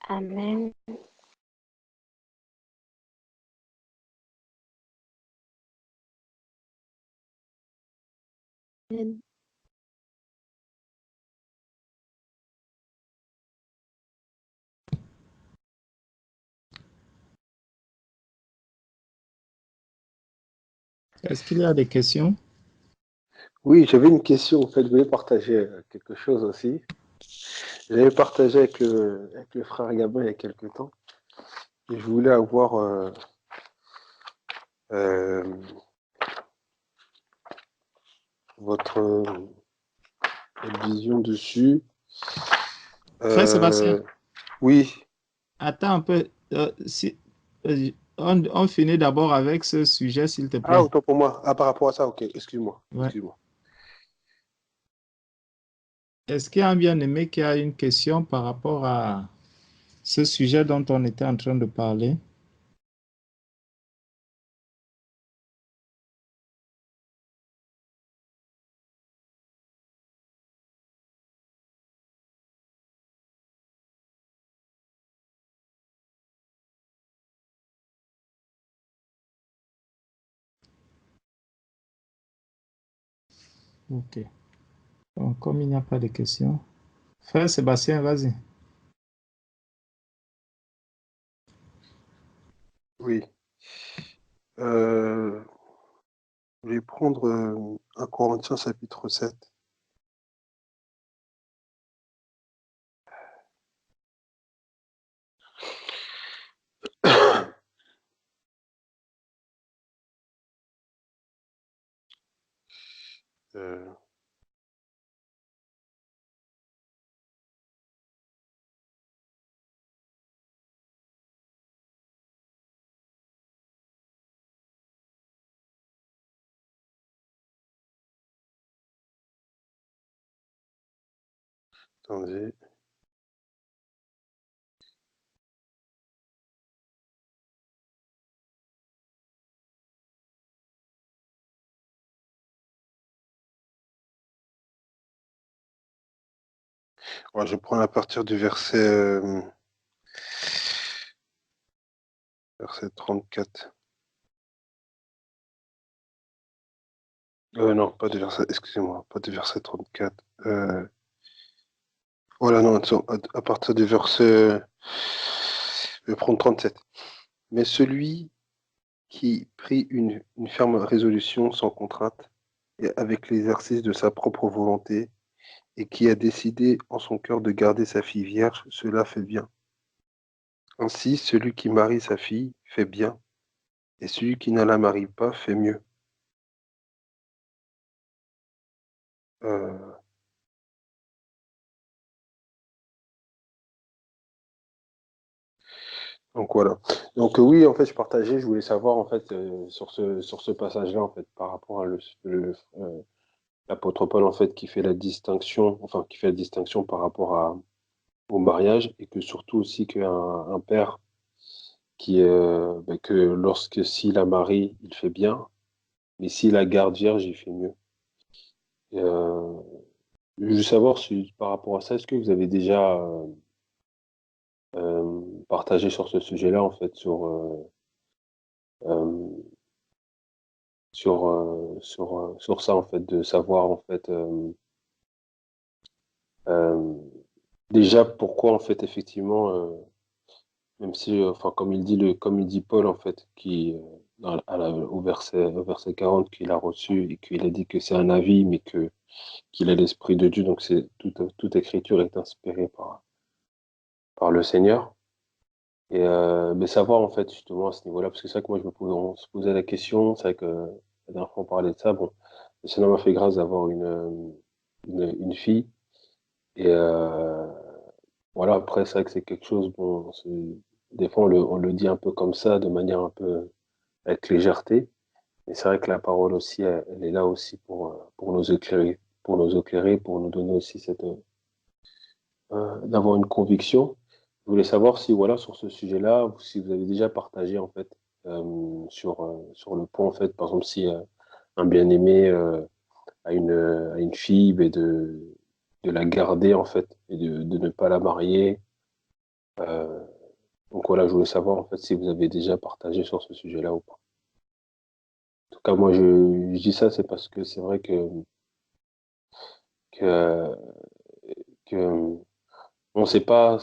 Amen. Amen. Est-ce qu'il y a des questions? Oui, j'avais une question. En fait, je voulais partager quelque chose aussi. J'avais partagé avec le frère Gabin il y a quelque temps. Et je voulais avoir euh, votre vision dessus. Frère Sébastien, Oui, attends un peu. On finit d'abord avec ce sujet, s'il te plaît. autant pour moi. Par rapport à ça, ok, excuse-moi. Ouais. Excuse-moi. Est-ce qu'il y a un bien-aimé qui a une question par rapport à ce sujet dont on était en train de parler? Ok. Donc, comme il n'y a pas de questions, frère Sébastien, vas-y. Oui. Je vais prendre 1 Corinthiens chapitre 7. Euh, Attendez. Ouais, je prends à partir du verset 34. Non, pas de verset, excusez-moi, pas de verset 34. Voilà, non, attends, à partir du verset, je vais prendre 37. Mais celui qui prit une ferme résolution sans contrainte et avec l'exercice de sa propre volonté et qui a décidé en son cœur de garder sa fille vierge, cela fait bien. Ainsi, celui qui marie sa fille fait bien, et celui qui ne la marie pas fait mieux. Euh, donc voilà. Donc oui, en fait, je voulais savoir en fait sur ce passage-là en fait par rapport à l'apôtre Paul en fait qui fait la distinction, enfin qui fait la distinction par rapport au mariage et que surtout aussi qu'un un père que lorsque s'il la marie, il fait bien, mais s'il la garde vierge, il fait mieux. Et, je veux savoir si, par rapport à ça, est-ce que vous avez déjà partagé sur ce sujet-là, en fait, euh, sur ça, en fait, de savoir, en fait, euh, déjà pourquoi, en fait, effectivement, même si, enfin, comme il dit Paul, en fait, au verset 40, qu'il a reçu et qu'il a dit que c'est un avis, mais qu'il a l'Esprit de Dieu, donc toute écriture est inspirée par le Seigneur. Et mais savoir en fait justement à ce niveau-là, parce que c'est vrai que moi on se posait la question, c'est vrai que la dernière fois on parlait de ça, bon, le Seigneur m'a fait grâce d'avoir une fille, et voilà, après c'est vrai que c'est quelque chose, bon, des fois on le dit un peu comme ça, de manière un peu avec légèreté, mais c'est vrai que la parole aussi, elle est là aussi pour nous donner aussi d'avoir une conviction. Je voulais savoir si, voilà, sur ce sujet-là, si vous avez déjà partagé, en fait, sur le point, en fait, par exemple, si un bien-aimé a une fille, mais de la garder, en fait, et de ne pas la marier, Euh, donc voilà, je voulais savoir en fait si vous avez déjà partagé sur ce sujet-là ou pas. En tout cas, moi, je dis ça, c'est parce que c'est vrai que, que on sait pas.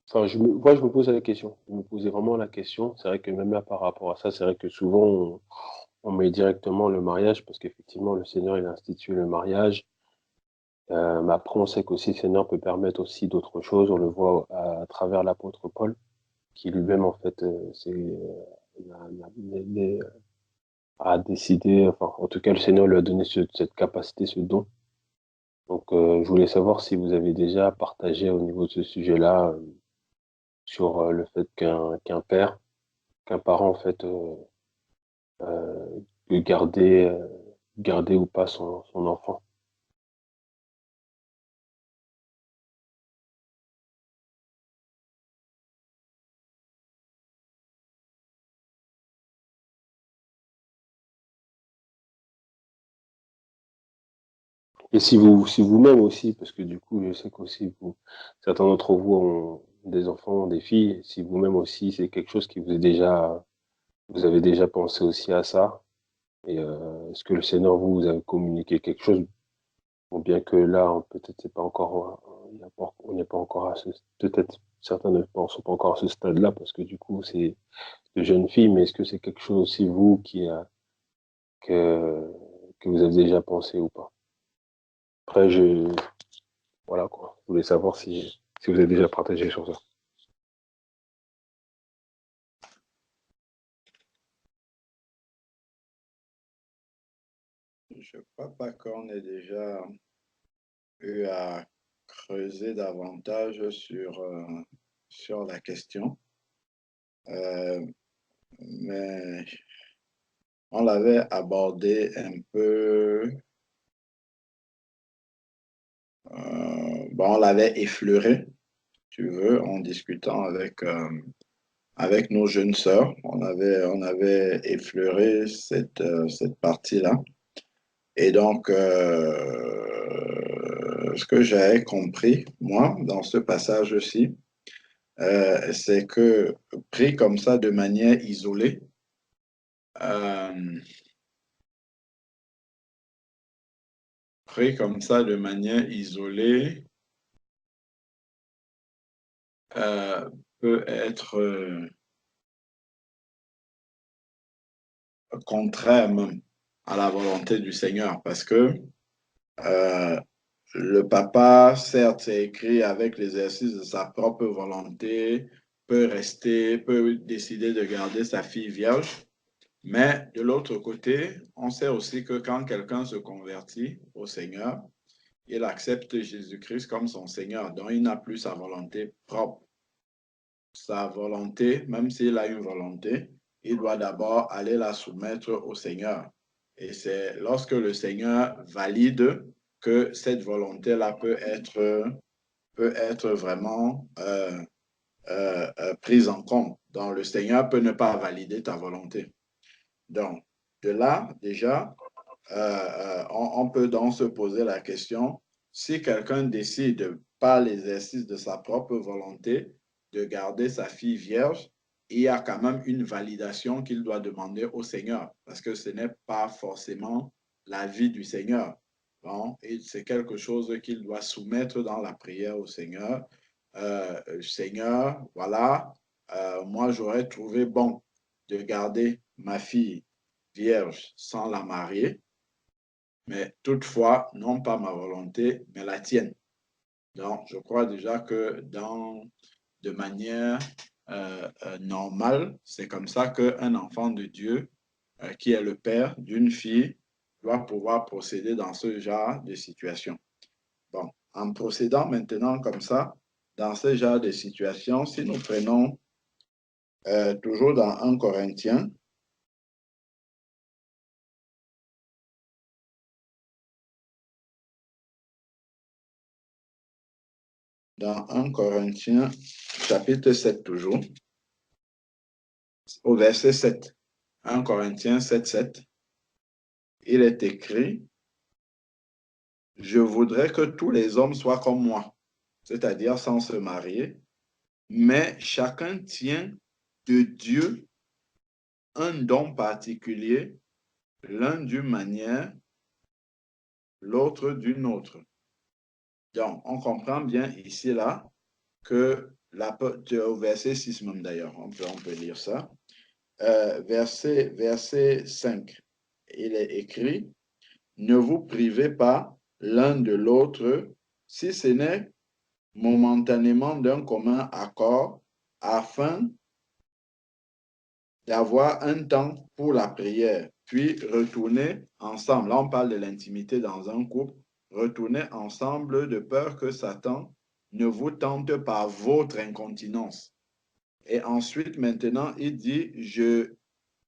Enfin, moi, je me pose la question. Je me posais vraiment la question. C'est vrai que même là, par rapport à ça, c'est vrai que souvent, on met directement le mariage parce qu'effectivement, le Seigneur, il a institué le mariage. Mais après, on sait qu'aussi le Seigneur peut permettre aussi d'autres choses. On le voit à travers l'apôtre Paul, qui lui-même, en fait, a décidé, enfin, en tout cas, le Seigneur lui a donné cette capacité, ce don. Donc, je voulais savoir si vous avez déjà partagé au niveau de ce sujet-là, sur le fait qu'un père, qu'un parent, en fait, peut garder ou pas son enfant. Et si vous-même aussi, parce que du coup, je sais qu'aussi certains d'entre vous ont des enfants, des filles, si vous-même aussi, c'est quelque chose qui vous avez déjà pensé aussi à ça, et est-ce que le Seigneur vous a communiqué quelque chose, bon, bien que là, peut-être c'est pas encore, on n'est pas encore à peut-être certains ne sont pas encore à ce stade-là, parce que du coup, c'est de jeunes filles, mais est-ce que c'est quelque chose aussi, vous, que, que vous avez déjà pensé ou pas? Après, voilà quoi. Je voulais savoir si vous avez déjà partagé sur ça. Je ne crois pas qu'on ait déjà eu à creuser davantage sur la question, Euh, mais on l'avait abordé un peu, bon, on l'avait effleuré, tu veux, en discutant avec nos jeunes sœurs. On avait effleuré cette partie-là. Et donc, ce que j'avais compris, moi, dans ce passage-ci, c'est que pris comme ça de manière isolée, euh, pris comme ça de manière isolée, euh, peut être contraire même à la volonté du Seigneur, parce que euh, le papa, certes, c'est écrit avec l'exercice de sa propre volonté, peut décider de garder sa fille vierge. Mais de l'autre côté, on sait aussi que quand quelqu'un se convertit au Seigneur, il accepte Jésus-Christ comme son Seigneur, donc il n'a plus sa volonté propre. Sa volonté, même s'il a une volonté, il doit d'abord aller la soumettre au Seigneur. Et c'est lorsque le Seigneur valide que cette volonté-là peut être vraiment prise en compte. Donc le Seigneur peut ne pas valider ta volonté. Donc, de là, déjà, on peut donc se poser la question, si quelqu'un décide par l'exercice de sa propre volonté de garder sa fille vierge, il y a quand même une validation qu'il doit demander au Seigneur, parce que ce n'est pas forcément l'avis du Seigneur. Bon, et c'est quelque chose qu'il doit soumettre dans la prière au Seigneur. Seigneur, voilà, moi j'aurais trouvé bon de garder ma fille vierge sans la marier, mais toutefois, non pas ma volonté, mais la tienne. Donc, je crois déjà que de manière normale, c'est comme ça qu'un enfant de Dieu, qui est le père d'une fille, doit pouvoir procéder dans ce genre de situation. Bon, en procédant maintenant comme ça, dans ce genre de situation, si nous prenons toujours dans 1 Corinthiens, dans 1 Corinthiens, chapitre 7 toujours, au verset 7. 1 Corinthiens 7, 7, il est écrit, je voudrais que tous les hommes soient comme moi, c'est-à-dire sans se marier, mais chacun tient de Dieu un don particulier, l'un d'une manière, l'autre d'une autre. Donc, on comprend bien ici, là, que au verset 6 même d'ailleurs, on peut lire ça. Verset 5, il est écrit, « Ne vous privez pas l'un de l'autre, si ce n'est momentanément d'un commun accord, afin d'avoir un temps pour la prière, puis retourner ensemble. » Là, on parle de l'intimité dans un couple. Retourner ensemble de peur que Satan ne vous tente par votre incontinence. Et ensuite, maintenant, il dit, je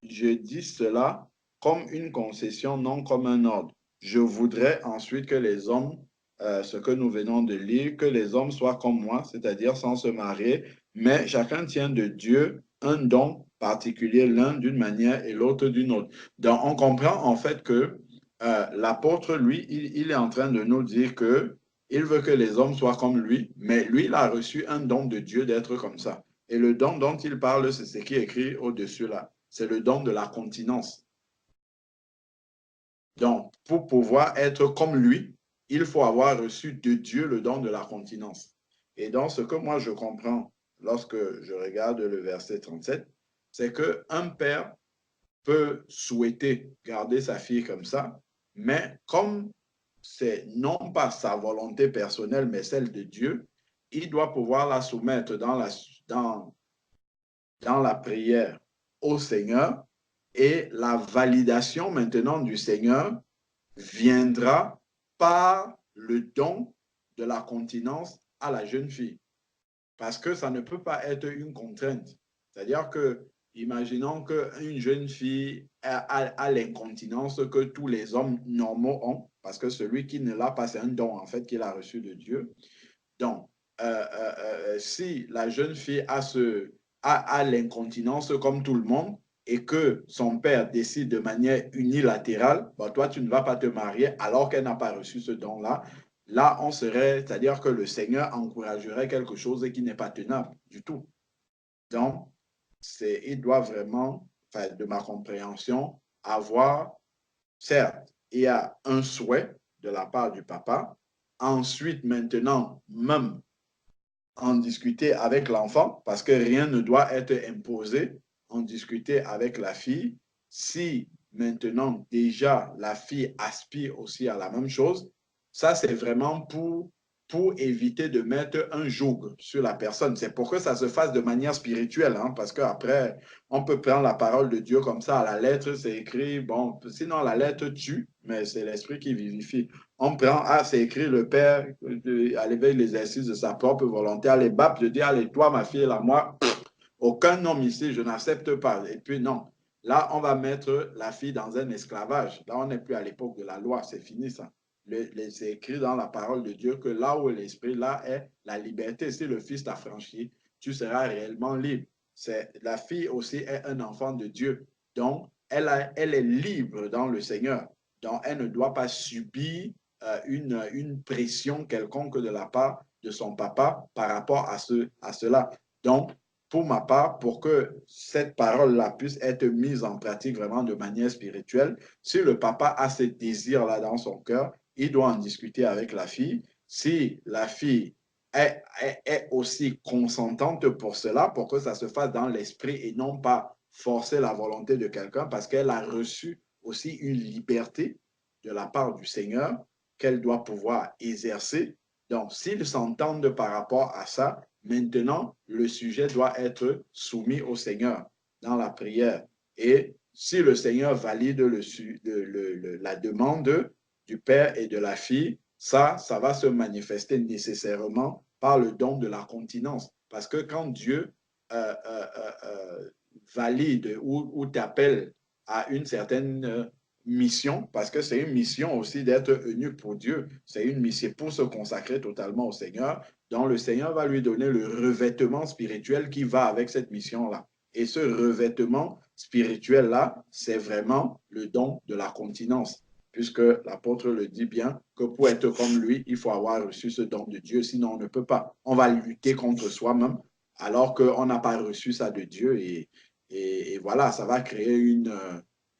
dis cela comme une concession, non comme un ordre. Je voudrais ensuite que les hommes, ce que nous venons de lire, que les hommes soient comme moi, c'est-à-dire sans se marier, mais chacun tient de Dieu un don particulier, l'un d'une manière et l'autre d'une autre. Donc, on comprend en fait que l'apôtre, lui, il est en train de nous dire que il veut que les hommes soient comme lui, mais lui, il a reçu un don de Dieu d'être comme ça. Et le don dont il parle, c'est ce qui est écrit au-dessus là. C'est le don de la continence. Donc, pour pouvoir être comme lui, il faut avoir reçu de Dieu le don de la continence. Et donc, ce que moi je comprends lorsque je regarde le verset 37, c'est qu'un père peut souhaiter garder sa fille comme ça, mais comme c'est non pas sa volonté personnelle, mais celle de Dieu, il doit pouvoir la soumettre dans la prière au Seigneur, et la validation maintenant du Seigneur viendra par le don de la continence à la jeune fille. Parce que ça ne peut pas être une contrainte. C'est-à-dire que, imaginons qu'une jeune fille a l'incontinence que tous les hommes normaux ont, parce que celui qui ne l'a pas, c'est un don en fait qu'il a reçu de Dieu. Donc, si la jeune fille a l'incontinence comme tout le monde et que son père décide de manière unilatérale, bah, toi, tu ne vas pas te marier alors qu'elle n'a pas reçu ce don-là, là, on serait, c'est-à-dire que le Seigneur encouragerait quelque chose qui n'est pas tenable du tout. Donc, il doit vraiment, enfin, de ma compréhension, avoir, certes, il y a un souhait de la part du papa. Ensuite, maintenant, même en discuter avec l'enfant, parce que rien ne doit être imposé, en discuter avec la fille. Si maintenant déjà la fille aspire aussi à la même chose, ça c'est vraiment pour éviter de mettre un joug sur la personne. C'est pour que ça se fasse de manière spirituelle, hein, parce qu'après, on peut prendre la parole de Dieu comme ça, à la lettre, c'est écrit, bon, sinon la lettre tue, mais c'est l'esprit qui vivifie. On prend, c'est écrit, le père, à l'éveil l'exercice de sa propre volonté, allez, bap, je dis, allez, toi, ma fille, là, moi, aucun homme ici, je n'accepte pas. Et puis, non. Là, on va mettre la fille dans un esclavage. Là, on n'est plus à l'époque de la loi, c'est fini ça. C'est écrit dans la parole de Dieu que là où est l'esprit, là est la liberté. Si le Fils t'a franchi, tu seras réellement libre. La fille aussi est un enfant de Dieu. Donc, elle est libre dans le Seigneur. Donc, elle ne doit pas subir une pression quelconque de la part de son papa par rapport à cela. Donc, pour ma part, pour que cette parole-là puisse être mise en pratique vraiment de manière spirituelle, si le papa a ce désir-là dans son cœur, il doit en discuter avec la fille. Si la fille est aussi consentante pour cela, pour que ça se fasse dans l'esprit et non pas forcer la volonté de quelqu'un, parce qu'elle a reçu aussi une liberté de la part du Seigneur qu'elle doit pouvoir exercer. Donc, s'ils s'entendent par rapport à ça, maintenant, le sujet doit être soumis au Seigneur dans la prière. Et si le Seigneur valide la demande du père et de la fille, ça va se manifester nécessairement par le don de la continence. Parce que quand Dieu valide ou t'appelle à une certaine mission, parce que c'est une mission aussi d'être eunuque pour Dieu, c'est une mission pour se consacrer totalement au Seigneur, donc le Seigneur va lui donner le revêtement spirituel qui va avec cette mission-là. Et ce revêtement spirituel-là, c'est vraiment le don de la continence, puisque l'apôtre le dit bien, que pour être comme lui, il faut avoir reçu ce don de Dieu, sinon on ne peut pas. On va lutter contre soi-même alors qu'on n'a pas reçu ça de Dieu. Et voilà, ça va créer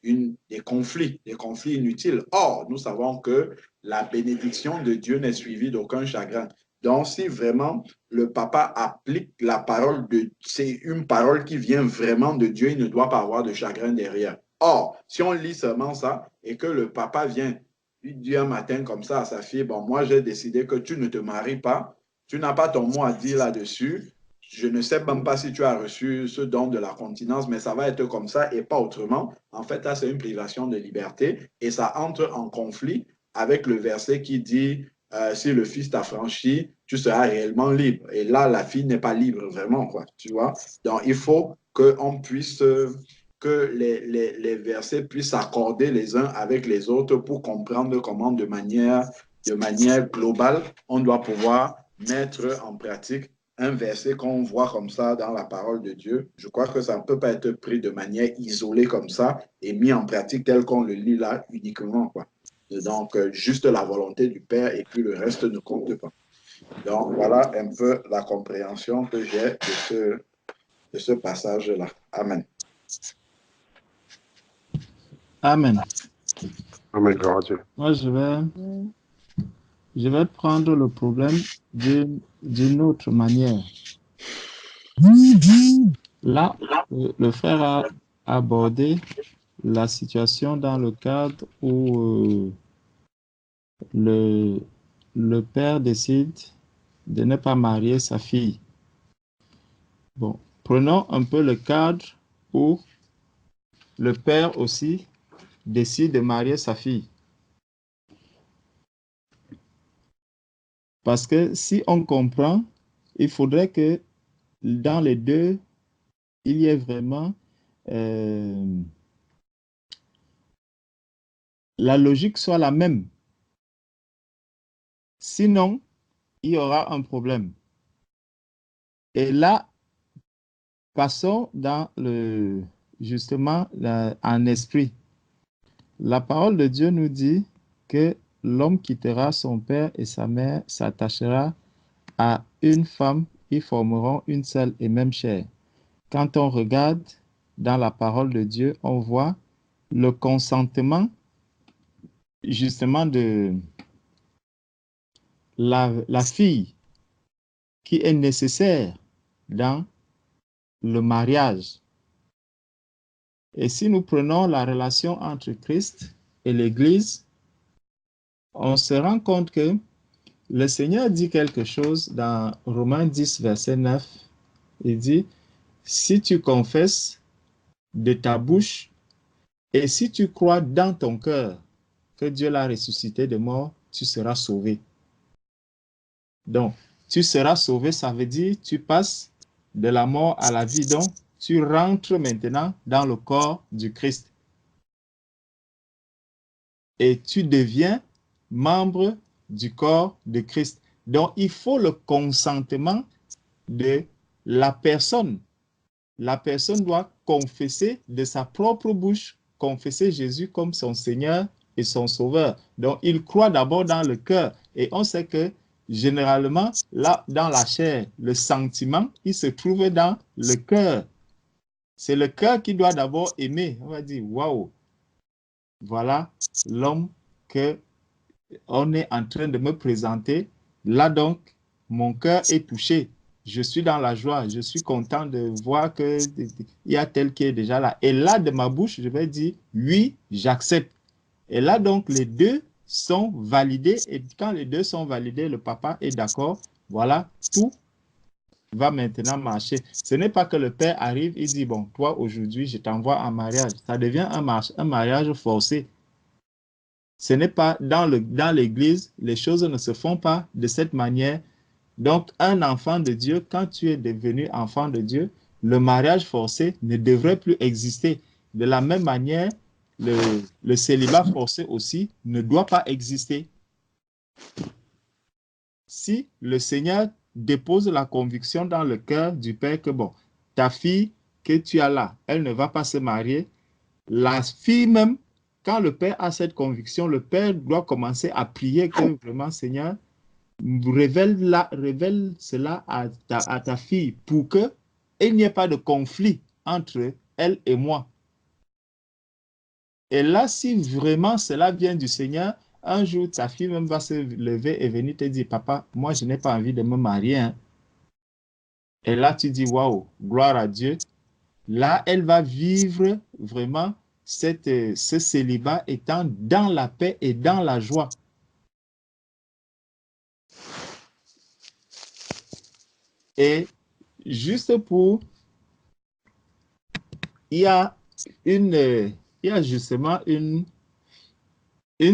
des conflits inutiles. Or, nous savons que la bénédiction de Dieu n'est suivie d'aucun chagrin. Donc, si vraiment le papa applique la parole c'est une parole qui vient vraiment de Dieu, il ne doit pas avoir de chagrin derrière. Or, si on lit seulement ça et que le papa vient, il dit un matin comme ça à sa fille, bon, moi j'ai décidé que tu ne te maries pas, tu n'as pas ton mot à dire là-dessus, je ne sais même pas si tu as reçu ce don de la continence, mais ça va être comme ça et pas autrement. En fait, là, c'est une privation de liberté et ça entre en conflit avec le verset qui dit si le fils t'a franchi, tu seras réellement libre. Et là, la fille n'est pas libre vraiment, quoi, tu vois. Donc, il faut qu'on puisse, que les versets puissent s'accorder les uns avec les autres pour comprendre comment de manière globale, on doit pouvoir mettre en pratique un verset qu'on voit comme ça dans la parole de Dieu. Je crois que ça ne peut pas être pris de manière isolée comme ça et mis en pratique tel qu'on le lit là uniquement, quoi. Donc, juste la volonté du Père et puis le reste ne compte pas. Donc, voilà un peu la compréhension que j'ai de ce passage-là. Amen. Amen. Amen, gloire à Dieu. Moi, je vais prendre le problème d'une autre manière. Là, le frère a abordé la situation dans le cadre où le père décide de ne pas marier sa fille. Bon, prenons un peu le cadre où le père aussi décide de marier sa fille. Parce que si on comprend, il faudrait que dans les deux, il y ait vraiment la logique soit la même. Sinon, il y aura un problème. Et là, passons dans justement en esprit. La parole de Dieu nous dit que l'homme quittera son père et sa mère, s'attachera à une femme, ils formeront une seule et même chair. Quand on regarde dans la parole de Dieu, on voit le consentement justement de la fille qui est nécessaire dans le mariage. Et si nous prenons la relation entre Christ et l'Église, on se rend compte que le Seigneur dit quelque chose dans Romains 10, verset 9. Il dit, si tu confesses de ta bouche et si tu crois dans ton cœur que Dieu l'a ressuscité de mort, tu seras sauvé. Donc, tu seras sauvé, ça veut dire tu passes de la mort à la vie. Donc, tu rentres maintenant dans le corps du Christ. Et tu deviens membre du corps de Christ. Donc, il faut le consentement de la personne. La personne doit confesser de sa propre bouche, confesser Jésus comme son Seigneur et son Sauveur. Donc, il croit d'abord dans le cœur. Et on sait que généralement, là, dans la chair, le sentiment, il se trouve dans le cœur. C'est le cœur qui doit d'abord aimer. On va dire, waouh, voilà l'homme que on est en train de me présenter. Là donc, mon cœur est touché. Je suis dans la joie. Je suis content de voir qu'il y a tel qui est déjà là. Et là, de ma bouche, je vais dire, oui, j'accepte. Et là donc, les deux sont validés. Et quand les deux sont validés, le papa est d'accord. Voilà, tout va maintenant marcher. Ce n'est pas que le père arrive et dit, bon, toi, aujourd'hui, je t'envoie en mariage. Ça devient un mariage forcé. Ce n'est pas dans l'église, les choses ne se font pas de cette manière. Donc, un enfant de Dieu, quand tu es devenu enfant de Dieu, le mariage forcé ne devrait plus exister. De la même manière, le célibat forcé aussi ne doit pas exister. Si le Seigneur dépose la conviction dans le cœur du Père que, bon, ta fille que tu as là, elle ne va pas se marier, la fille même, quand le Père a cette conviction, le Père doit commencer à prier que vraiment, Seigneur, révèle cela à ta fille pour que il n'y ait pas de conflit entre elle et moi. Et là, si vraiment cela vient du Seigneur, un jour, ta fille même va se lever et venir te dire, papa, moi, je n'ai pas envie de me marier. Hein. Et là, tu dis, waouh, gloire à Dieu. Là, elle va vivre vraiment ce célibat étant dans la paix et dans la joie. Et juste pour, il y a justement une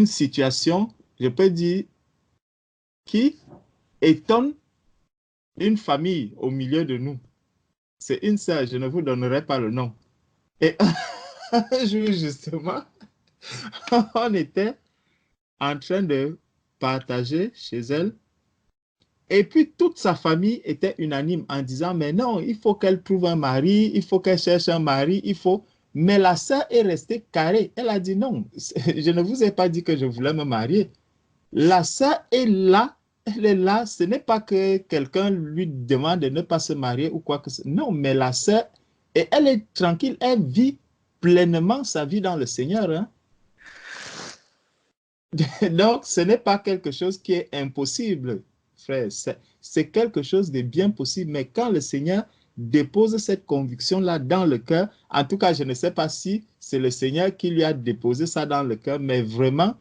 situation, je peux dire, qui étonne une famille au milieu de nous. C'est une sœur, je ne vous donnerai pas le nom. Et un jour, justement, on était en train de partager chez elle. Et puis, toute sa famille était unanime en disant, mais non, il faut qu'elle trouve un mari, il faut qu'elle cherche un mari, il faut... Mais la sœur est restée carrée. Elle a dit, non, je ne vous ai pas dit que je voulais me marier. La sœur est là, elle est là. Ce n'est pas que quelqu'un lui demande de ne pas se marier ou quoi que ce soit. Non, mais la sœur, et elle est tranquille, elle vit pleinement sa vie dans le Seigneur. Hein. Donc, ce n'est pas quelque chose qui est impossible, frère. C'est quelque chose de bien possible. Mais quand le Seigneur dépose cette conviction-là dans le cœur, en tout cas, je ne sais pas si c'est le Seigneur qui lui a déposé ça dans le cœur, mais vraiment,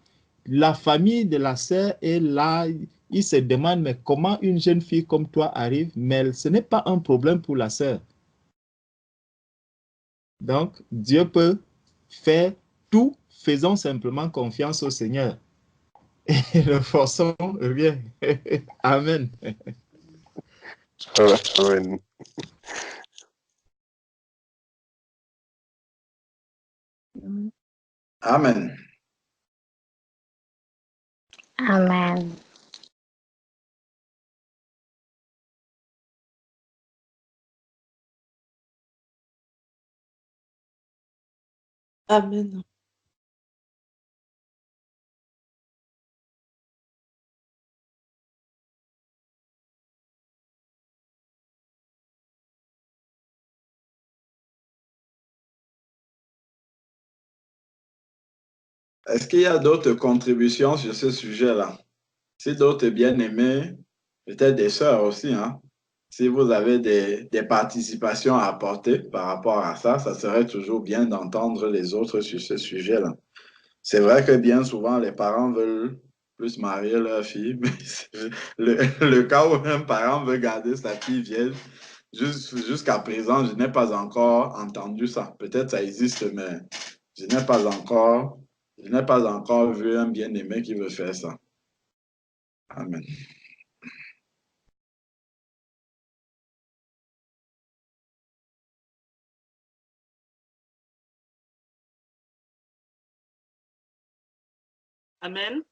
la famille de la sœur est là. Il se demande, mais comment une jeune fille comme toi arrive? Mais ce n'est pas un problème pour la sœur. Donc, Dieu peut faire tout. Faisons simplement confiance au Seigneur. Et ne forçons rien. Amen. Amen. Amen. Amen. Amen. Est-ce qu'il y a d'autres contributions sur ce sujet-là? Si d'autres bien-aimés, peut-être des sœurs aussi, hein? Si vous avez des participations à apporter par rapport à ça, ça serait toujours bien d'entendre les autres sur ce sujet-là. C'est vrai que bien souvent, les parents veulent plus marier leur fille, mais le cas où un parent veut garder sa fille vierge, jusqu'à présent, je n'ai pas encore entendu ça. Peut-être ça existe, mais je n'ai pas encore vu un bien-aimé qui veut faire ça. Amen. Amen.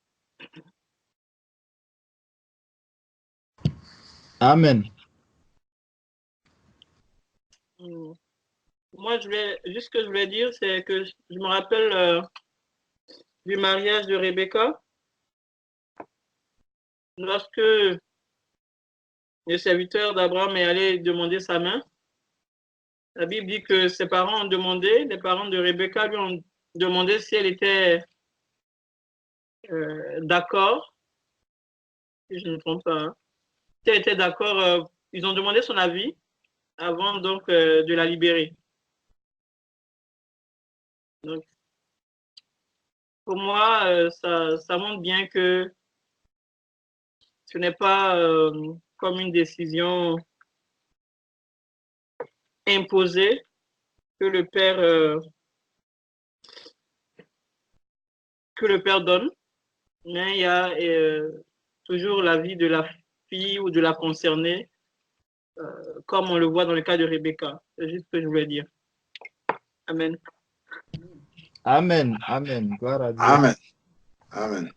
Amen. Moi, juste ce que je voulais dire, c'est que je me rappelle du mariage de Rebecca. Lorsque le serviteur d'Abraham est allé demander sa main, la Bible dit que ses parents ont demandé, les parents de Rebecca lui ont demandé si elle était d'accord, si je ne me trompe pas, hein. Si elle était d'accord, ils ont demandé son avis avant donc de la libérer. Donc, pour moi, ça montre bien que ce n'est pas comme une décision imposée que le père donne, mais il y a toujours l'avis de la fille ou de la concernée, comme on le voit dans le cas de Rebecca. C'est juste ce que je voulais dire. Amen. Amen. Amen. Gloire à Dieu. Amen. Amen.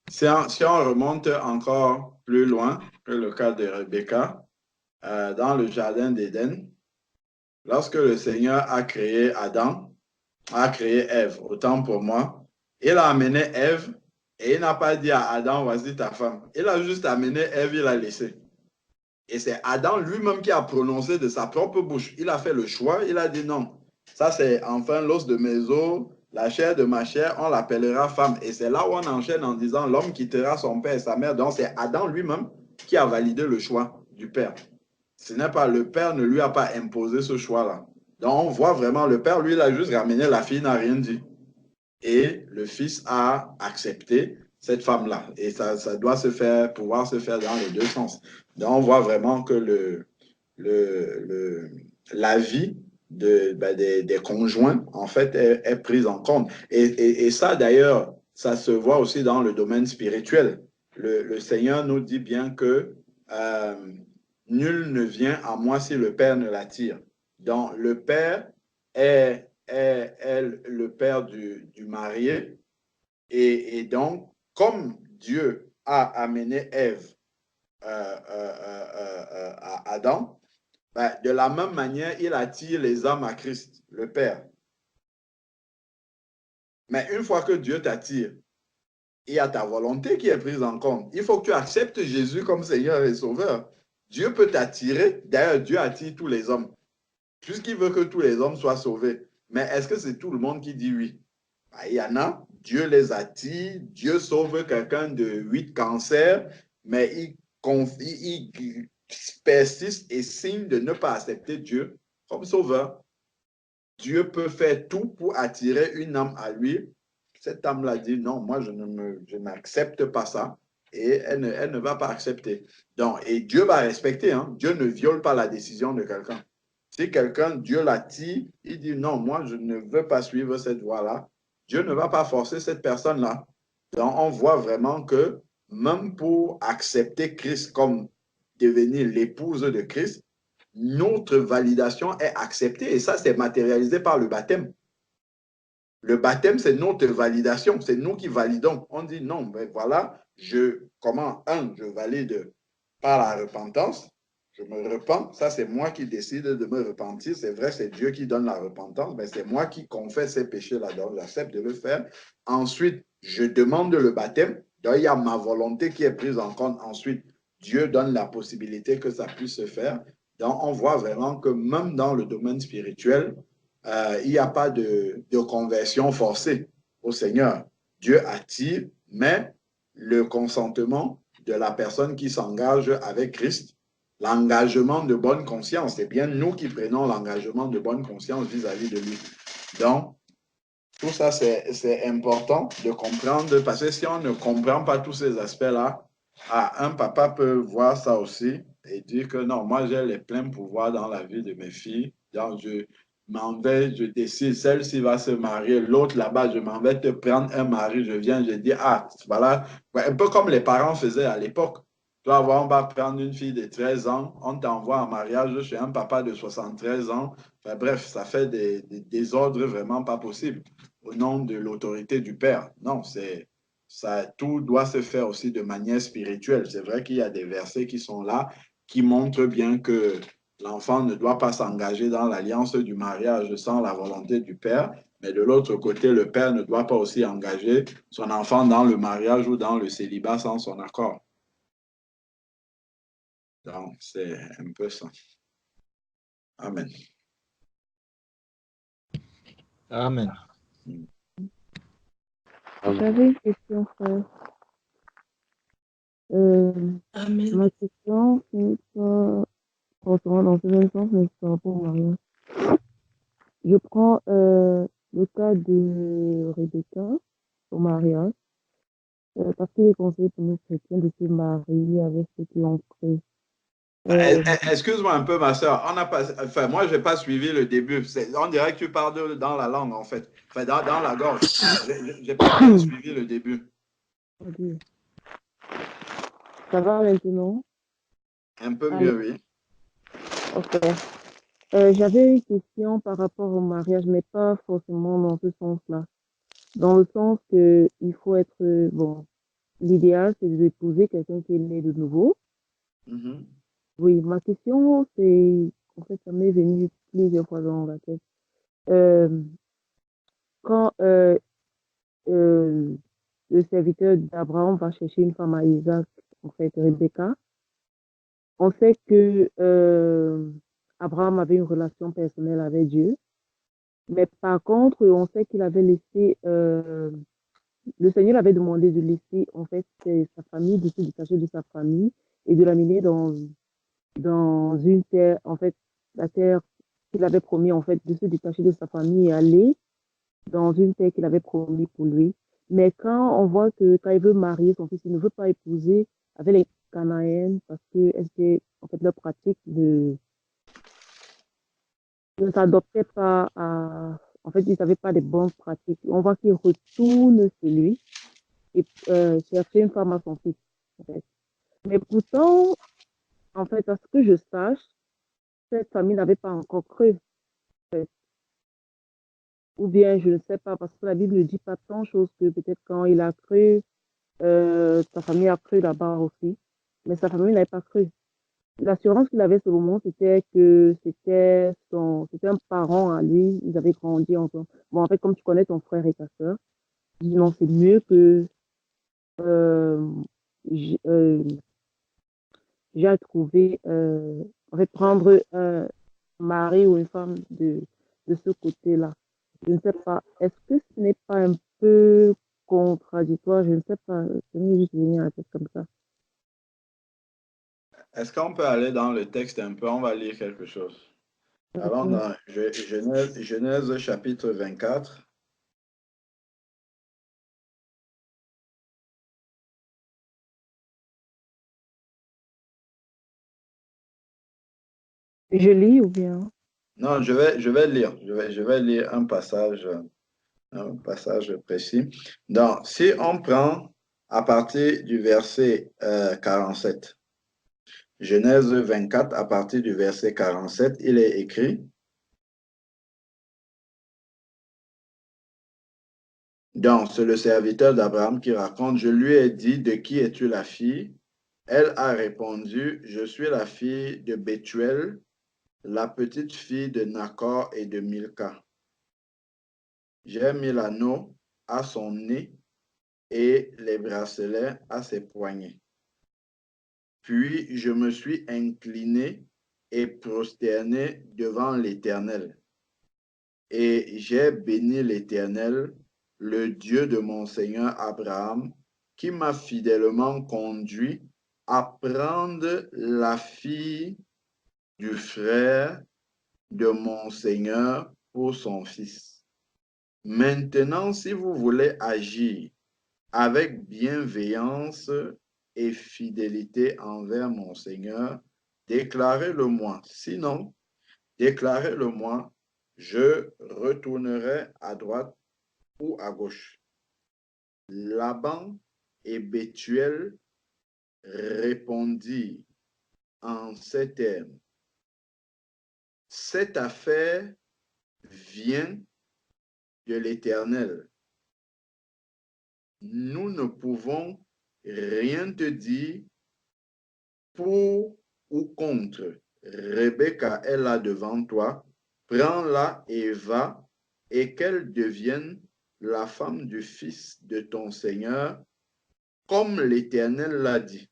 Si on remonte encore plus loin que le cas de Rebecca, dans le jardin d'Éden, lorsque le Seigneur a créé Adam, a créé Ève, autant pour moi, il a amené Ève et il n'a pas dit à Adam, voici ta femme. Il a juste amené Ève, il l'a laissé. Et c'est Adam lui-même qui a prononcé de sa propre bouche. Il a fait le choix, il a dit non. Ça, c'est enfin l'os de mes os, la chair de ma chair, on l'appellera femme. Et c'est là où on enchaîne en disant l'homme quittera son père et sa mère. Donc, c'est Adam lui-même qui a validé le choix du père. Ce n'est pas le père, ne lui a pas imposé ce choix-là. Donc, on voit vraiment, le père, lui, il a juste ramené, la fille n'a rien dit. Et le fils a accepté cette femme-là. Et ça doit pouvoir se faire dans les deux sens. Donc, on voit vraiment que la vie des conjoints, en fait, est prise en compte. Et ça, d'ailleurs, ça se voit aussi dans le domaine spirituel. Le Seigneur nous dit bien que nul ne vient à moi si le Père ne l'attire. Donc, le Père est le Père du marié. Et donc, comme Dieu a amené Ève à Adam, ben, de la même manière, il attire les âmes à Christ, le Père. Mais une fois que Dieu t'attire, il y a ta volonté qui est prise en compte. Il faut que tu acceptes Jésus comme Seigneur et Sauveur. Dieu peut t'attirer. D'ailleurs, Dieu attire tous les hommes, puisqu'il veut que tous les hommes soient sauvés. Mais est-ce que c'est tout le monde qui dit oui? Ben, il y en a, Dieu les attire, Dieu sauve quelqu'un de 8 cancers, mais il persiste et signe de ne pas accepter Dieu comme sauveur. Dieu peut faire tout pour attirer une âme à lui. Cette âme-là dit non, moi je n'accepte pas ça et elle ne va pas accepter. Donc, et Dieu va respecter, hein? Dieu ne viole pas la décision de quelqu'un. Si quelqu'un, Dieu l'attire, il dit non, moi je ne veux pas suivre cette voie-là, Dieu ne va pas forcer cette personne-là. Donc, on voit vraiment que même pour accepter Christ comme devenir l'épouse de Christ, notre validation est acceptée et ça, c'est matérialisé par le baptême. Le baptême, c'est notre validation, c'est nous qui validons. On dit non, ben voilà, je valide par la repentance, je me repens, ça c'est moi qui décide de me repentir, c'est vrai, c'est Dieu qui donne la repentance, mais c'est moi qui confesse ces péchés-là, donc j'accepte de le faire. Ensuite, je demande le baptême, donc il y a ma volonté qui est prise en compte. Ensuite, Dieu donne la possibilité que ça puisse se faire. Donc, on voit vraiment que même dans le domaine spirituel, il n'y a pas de conversion forcée au Seigneur. Dieu attire, mais le consentement de la personne qui s'engage avec Christ, l'engagement de bonne conscience, c'est bien nous qui prenons l'engagement de bonne conscience vis-à-vis de lui. Donc, tout ça, c'est important de comprendre, parce que si on ne comprend pas tous ces aspects-là, un papa peut voir ça aussi et dire que non, moi j'ai les pleins pouvoirs dans la vie de mes filles, donc je m'en vais, je décide, celle-ci va se marier, l'autre là-bas, je m'en vais te prendre un mari, je viens, je dis, ah, voilà, un peu comme les parents faisaient à l'époque. Tu vas voir, on va prendre une fille de 13 ans, on t'envoie en mariage chez un papa de 73 ans, enfin, bref, ça fait des désordres vraiment pas possibles au nom de l'autorité du Père. Non, tout doit se faire aussi de manière spirituelle. C'est vrai qu'il y a des versets qui sont là, qui montrent bien que l'enfant ne doit pas s'engager dans l'alliance du mariage sans la volonté du Père, mais de l'autre côté, le Père ne doit pas aussi engager son enfant dans le mariage ou dans le célibat sans son accord. Donc, c'est un peu ça. Amen. Amen. J'avais une question, frère. Amen. Ma question, c'est pas forcément dans ce même sens, mais c'est par rapport au mariage. Je prends le cas de Rebecca, au mariage, parce qu'il est conseillé pour nous chrétiens de se marier avec ceux qui ont cru. Excuse-moi un peu, ma soeur. Moi, je n'ai pas suivi le début. On dirait que tu parles dans la langue, en fait. Enfin, dans la gorge. Je n'ai pas bien suivi le début. Ok. Ça va maintenant? Un peu mieux, oui. Ok. J'avais une question par rapport au mariage, mais pas forcément dans ce sens-là. Dans le sens que il faut être, bon, l'idéal, c'est d'épouser quelqu'un qui est né de nouveau. Mhm. Oui, ma question, c'est, en fait, ça m'est venu plusieurs fois dans la tête. Euh, quand le serviteur d'Abraham va chercher une femme à Isaac, en fait, Rebecca, On sait que Abraham avait une relation personnelle avec Dieu, mais par contre, on sait qu'il avait laissé, le Seigneur avait demandé de laisser en fait sa famille, de se détacher de sa famille et de l'amener dans une terre, en fait, la terre qu'il avait promis en fait de se détacher de sa famille et aller dans une terre qu'il avait promis pour lui. Mais quand on voit que quand il veut marier son fils, il ne veut pas épouser avec les Cananéennes parce que en fait, leur pratique ne s'adoptait pas à... En fait, ils n'avaient pas de bonnes pratiques. On voit qu'il retourne chez lui et chercher une femme à son fils. En fait. Mais pourtant, en fait, à ce que je sache, cette famille n'avait pas encore cru. En fait. Ou bien, je ne sais pas, parce que la Bible ne dit pas tant de choses que peut-être quand il a cru, sa famille a cru là-bas aussi. Mais sa famille n'avait pas cru. L'assurance qu'il avait sur le moment, c'était que c'était un parent à lui. Ils avaient grandi ensemble. Bon, en fait, comme tu connais ton frère et ta soeur, je dis non, c'est mieux que euh, j'ai trouvé, en fait, prendre un mari ou une femme de ce côté-là. Je ne sais pas. Est-ce que ce n'est pas un peu contradictoire? Je ne sais pas. Je vais juste venir à la tête comme ça. Est-ce qu'on peut aller dans le texte un peu? On va lire quelque chose. Allons Ok. dans Genèse chapitre 24. Je lis ou bien? Non, je vais lire. Je vais lire un passage précis. Donc, si on prend à partir du verset 47, Genèse 24, à partir du verset 47, il est écrit, donc c'est le serviteur d'Abraham qui raconte, je lui ai dit, de qui es-tu la fille? Elle a répondu, je suis la fille de Bethuel, la petite fille de Nacor et de Milca. J'ai mis l'anneau à son nez et les bracelets à ses poignets. Puis je me suis incliné et prosterné devant l'Éternel. Et j'ai béni l'Éternel, le Dieu de mon Seigneur Abraham, qui m'a fidèlement conduit à prendre la fille du frère de mon Seigneur pour son fils. Maintenant, si vous voulez agir avec bienveillance et fidélité envers mon Seigneur, déclarez-le-moi. Sinon, déclarez-le-moi, je retournerai à droite ou à gauche. Laban et Bethuel répondirent en ces termes. Cette affaire vient de l'Éternel. Nous ne pouvons rien te dire pour ou contre. Rebecca est là devant toi. Prends-la et va, et qu'elle devienne la femme du fils de ton Seigneur, comme l'Éternel l'a dit.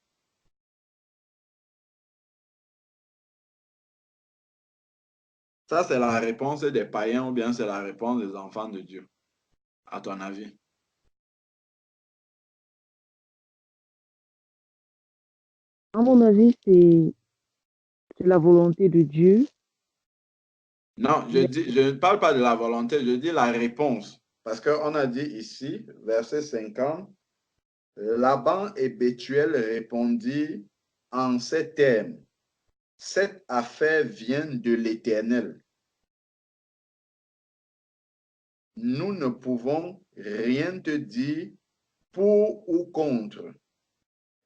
Ça, c'est la réponse des païens ou bien c'est la réponse des enfants de Dieu, à ton avis? À mon avis, c'est la volonté de Dieu. Non, Mais je ne parle pas de la volonté, je dis la réponse. Parce qu'on a dit ici, verset 50, Laban et Bethuel répondit en ces termes, cette affaire vient de l'Éternel. Nous ne pouvons rien te dire pour ou contre.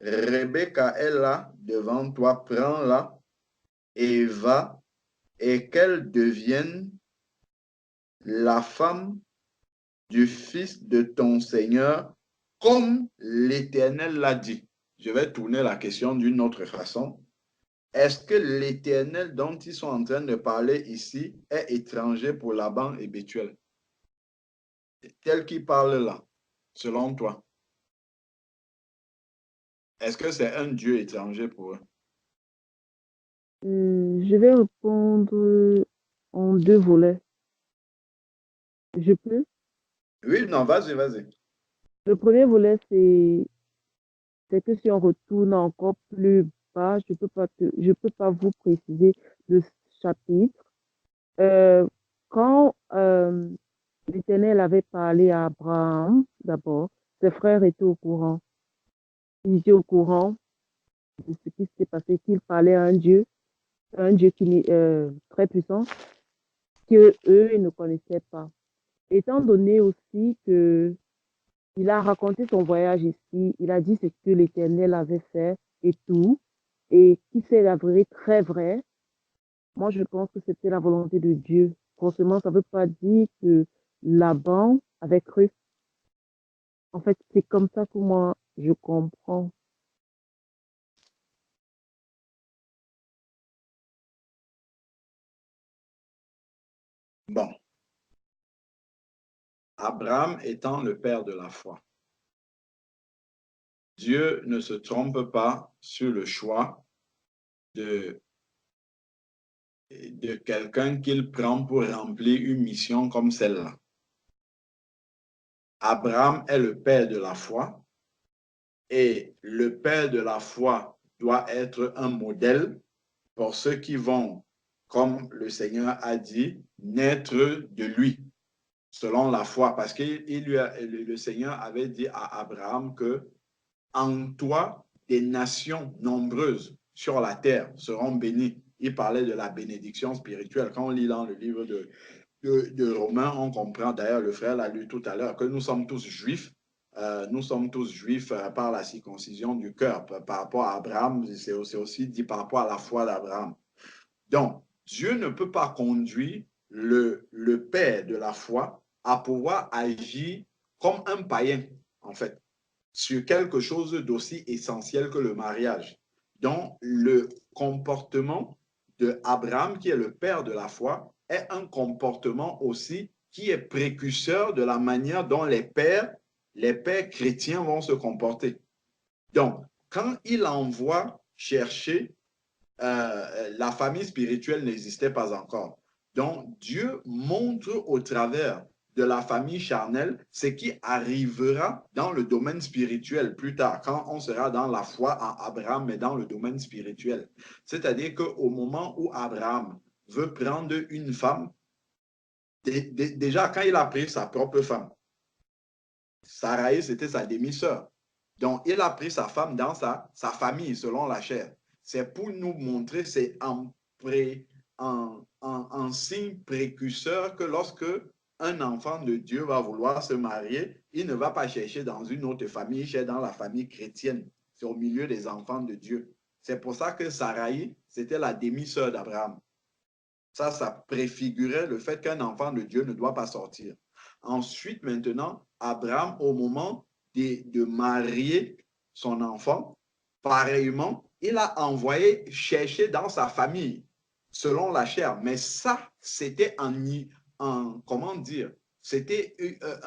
Rebecca est là devant toi, prends-la et va, et qu'elle devienne la femme du fils de ton Seigneur, comme l'Éternel l'a dit. Je vais tourner la question d'une autre façon. Est-ce que l'Éternel dont ils sont en train de parler ici est étranger pour Laban et Bethuel? Tel qu'il parle là, selon toi, est-ce que c'est un Dieu étranger pour eux? Je vais répondre en deux volets. Je peux? Oui, non, vas-y, vas-y. Le premier volet, c'est que si on retourne encore plus bas, je peux pas vous préciser le chapitre. Quand l'Éternel avait parlé à Abraham, d'abord, ses frères étaient au courant. Ils étaient au courant de ce qui s'était passé, qu'il parlait à un Dieu qui est très puissant, que eux ils ne connaissaient pas. Étant donné aussi que il a raconté son voyage ici, il a dit ce que l'Éternel avait fait et tout, et qui s'est avéré très vrai. Moi, je pense que c'était la volonté de Dieu. Forcément, ça ne veut pas dire que Laban avait cru. En fait, c'est comme ça que moi, je comprends. Bon, Abraham étant le père de la foi, Dieu ne se trompe pas sur le choix de quelqu'un qu'il prend pour remplir une mission comme celle-là. Abraham est le père de la foi et le père de la foi doit être un modèle pour ceux qui vont, comme le Seigneur a dit, naître de lui, selon la foi. Parce que le Seigneur avait dit à Abraham que en toi, des nations nombreuses sur la terre seront bénies. Il parlait de la bénédiction spirituelle. Quand on lit dans le livre de Romains, on comprend, d'ailleurs le frère l'a lu tout à l'heure, que nous sommes tous juifs. Nous sommes tous juifs par la circoncision du cœur. Par rapport à Abraham, c'est aussi dit par rapport à la foi d'Abraham. Donc, Dieu ne peut pas conduire le père de la foi à pouvoir agir comme un païen, en fait, sur quelque chose d'aussi essentiel que le mariage. Donc, le comportement de Abraham, qui est le père de la foi, est un comportement aussi qui est précurseur de la manière dont les pères chrétiens vont se comporter. Donc, quand il envoie chercher, la famille spirituelle n'existait pas encore. Donc, Dieu montre au travers de la famille charnelle ce qui arrivera dans le domaine spirituel plus tard, quand on sera dans la foi en Abraham, mais dans le domaine spirituel. C'est-à-dire qu'au moment où Abraham veut prendre une femme, déjà quand il a pris sa propre femme, Sarai, c'était sa demi-sœur. Donc, il a pris sa femme dans sa famille, selon la chair. C'est pour nous montrer, c'est en signe précurseur que lorsque un enfant de Dieu va vouloir se marier, il ne va pas chercher dans une autre famille, il cherche dans la famille chrétienne. C'est au milieu des enfants de Dieu. C'est pour ça que Sarai, c'était la demi-sœur d'Abraham. Ça préfigurait le fait qu'un enfant de Dieu ne doit pas sortir. Ensuite, maintenant, Abraham, au moment de marier son enfant, pareillement, il a envoyé chercher dans sa famille, selon la chair. Mais ça, c'était comment dire, c'était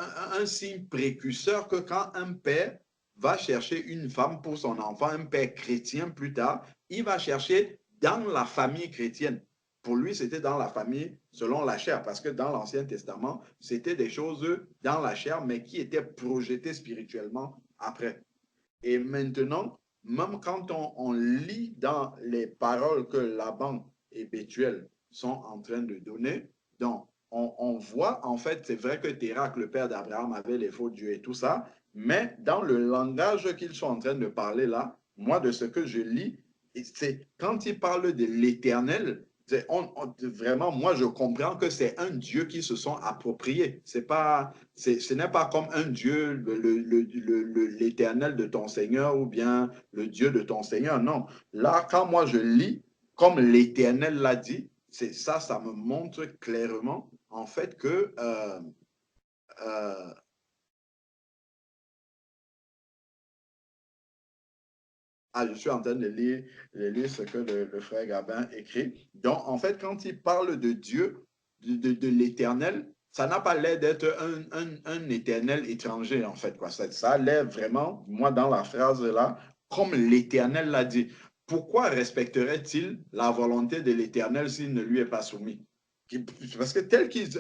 un signe précurseur que quand un père va chercher une femme pour son enfant, un père chrétien plus tard, il va chercher dans la famille chrétienne. Pour lui, c'était dans la famille selon la chair, parce que dans l'Ancien Testament, c'était des choses dans la chair, mais qui étaient projetées spirituellement après. Et maintenant, même quand on lit dans les paroles que Laban et Bethuel sont en train de donner, donc on voit, en fait, c'est vrai que Térak, le père d'Abraham, avait les faux dieux et tout ça, mais dans le langage qu'ils sont en train de parler là, moi, de ce que je lis, c'est quand ils parlent de l'Éternel, vraiment, moi, je comprends que c'est un Dieu qui se sont appropriés. Ce n'est pas comme un Dieu, l'Éternel de ton Seigneur ou bien le Dieu de ton Seigneur. Non. Là, quand moi je lis, comme l'Éternel l'a dit, c'est ça, ça me montre clairement, en fait, que je suis en train de lire ce que le frère Gabin écrit. Donc, en fait, quand il parle de Dieu, de l'Éternel, ça n'a pas l'air d'être un éternel étranger, en fait. Quoi. Ça a l'air vraiment, moi, dans la phrase là, comme l'Éternel l'a dit. pourquoi respecterait-il la volonté de l'Éternel s'il ne lui est pas soumis? Parce que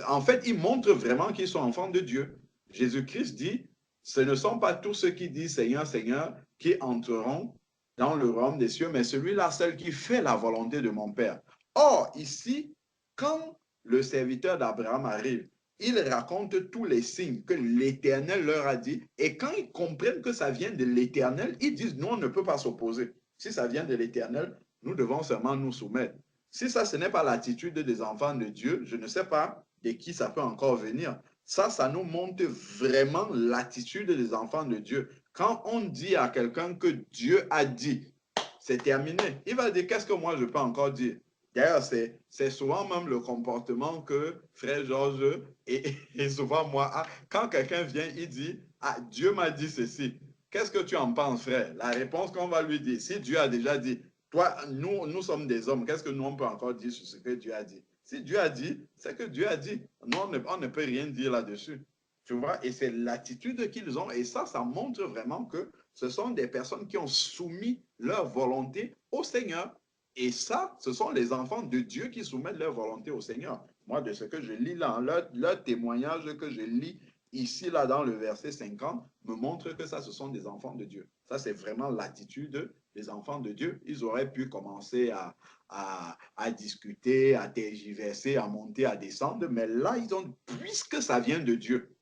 en fait, ils montrent vraiment qu'ils sont enfants de Dieu. Jésus-Christ dit, ce ne sont pas tous ceux qui disent Seigneur, Seigneur, qui entreront dans le royaume des cieux, mais celui-là seul qui fait la volonté de mon Père. Or, ici, quand le serviteur d'Abraham arrive, il raconte tous les signes que l'Éternel leur a dit, et quand ils comprennent que ça vient de l'Éternel, ils disent, non, on ne peut pas s'opposer. Si ça vient de l'Éternel, nous devons seulement nous soumettre. Si ça, ce n'est pas l'attitude des enfants de Dieu, je ne sais pas de qui ça peut encore venir. Ça nous montre vraiment l'attitude des enfants de Dieu. Quand on dit à quelqu'un que Dieu a dit, c'est terminé. Il va dire, qu'est-ce que moi je peux encore dire? D'ailleurs, c'est souvent même le comportement que frère Georges et souvent moi, quand quelqu'un vient, il dit, ah, Dieu m'a dit ceci. Qu'est-ce que tu en penses, frère? La réponse qu'on va lui dire, si Dieu a déjà dit, toi, nous sommes des hommes, qu'est-ce que nous, on peut encore dire sur ce que Dieu a dit? Si Dieu a dit, c'est que Dieu a dit. Nous, on ne peut rien dire là-dessus. Tu vois, et c'est l'attitude qu'ils ont, et ça montre vraiment que ce sont des personnes qui ont soumis leur volonté au Seigneur. Et ça, ce sont les enfants de Dieu qui soumettent leur volonté au Seigneur. Moi, de ce que je lis là, leur témoignage que je lis ici, là, dans le verset 50, me montre que ça, ce sont des enfants de Dieu. Ça, c'est vraiment l'attitude des enfants de Dieu. Ils auraient pu commencer à discuter, à tergiverser, à monter, à descendre, mais là, ils ont, puisque ça vient de Dieu,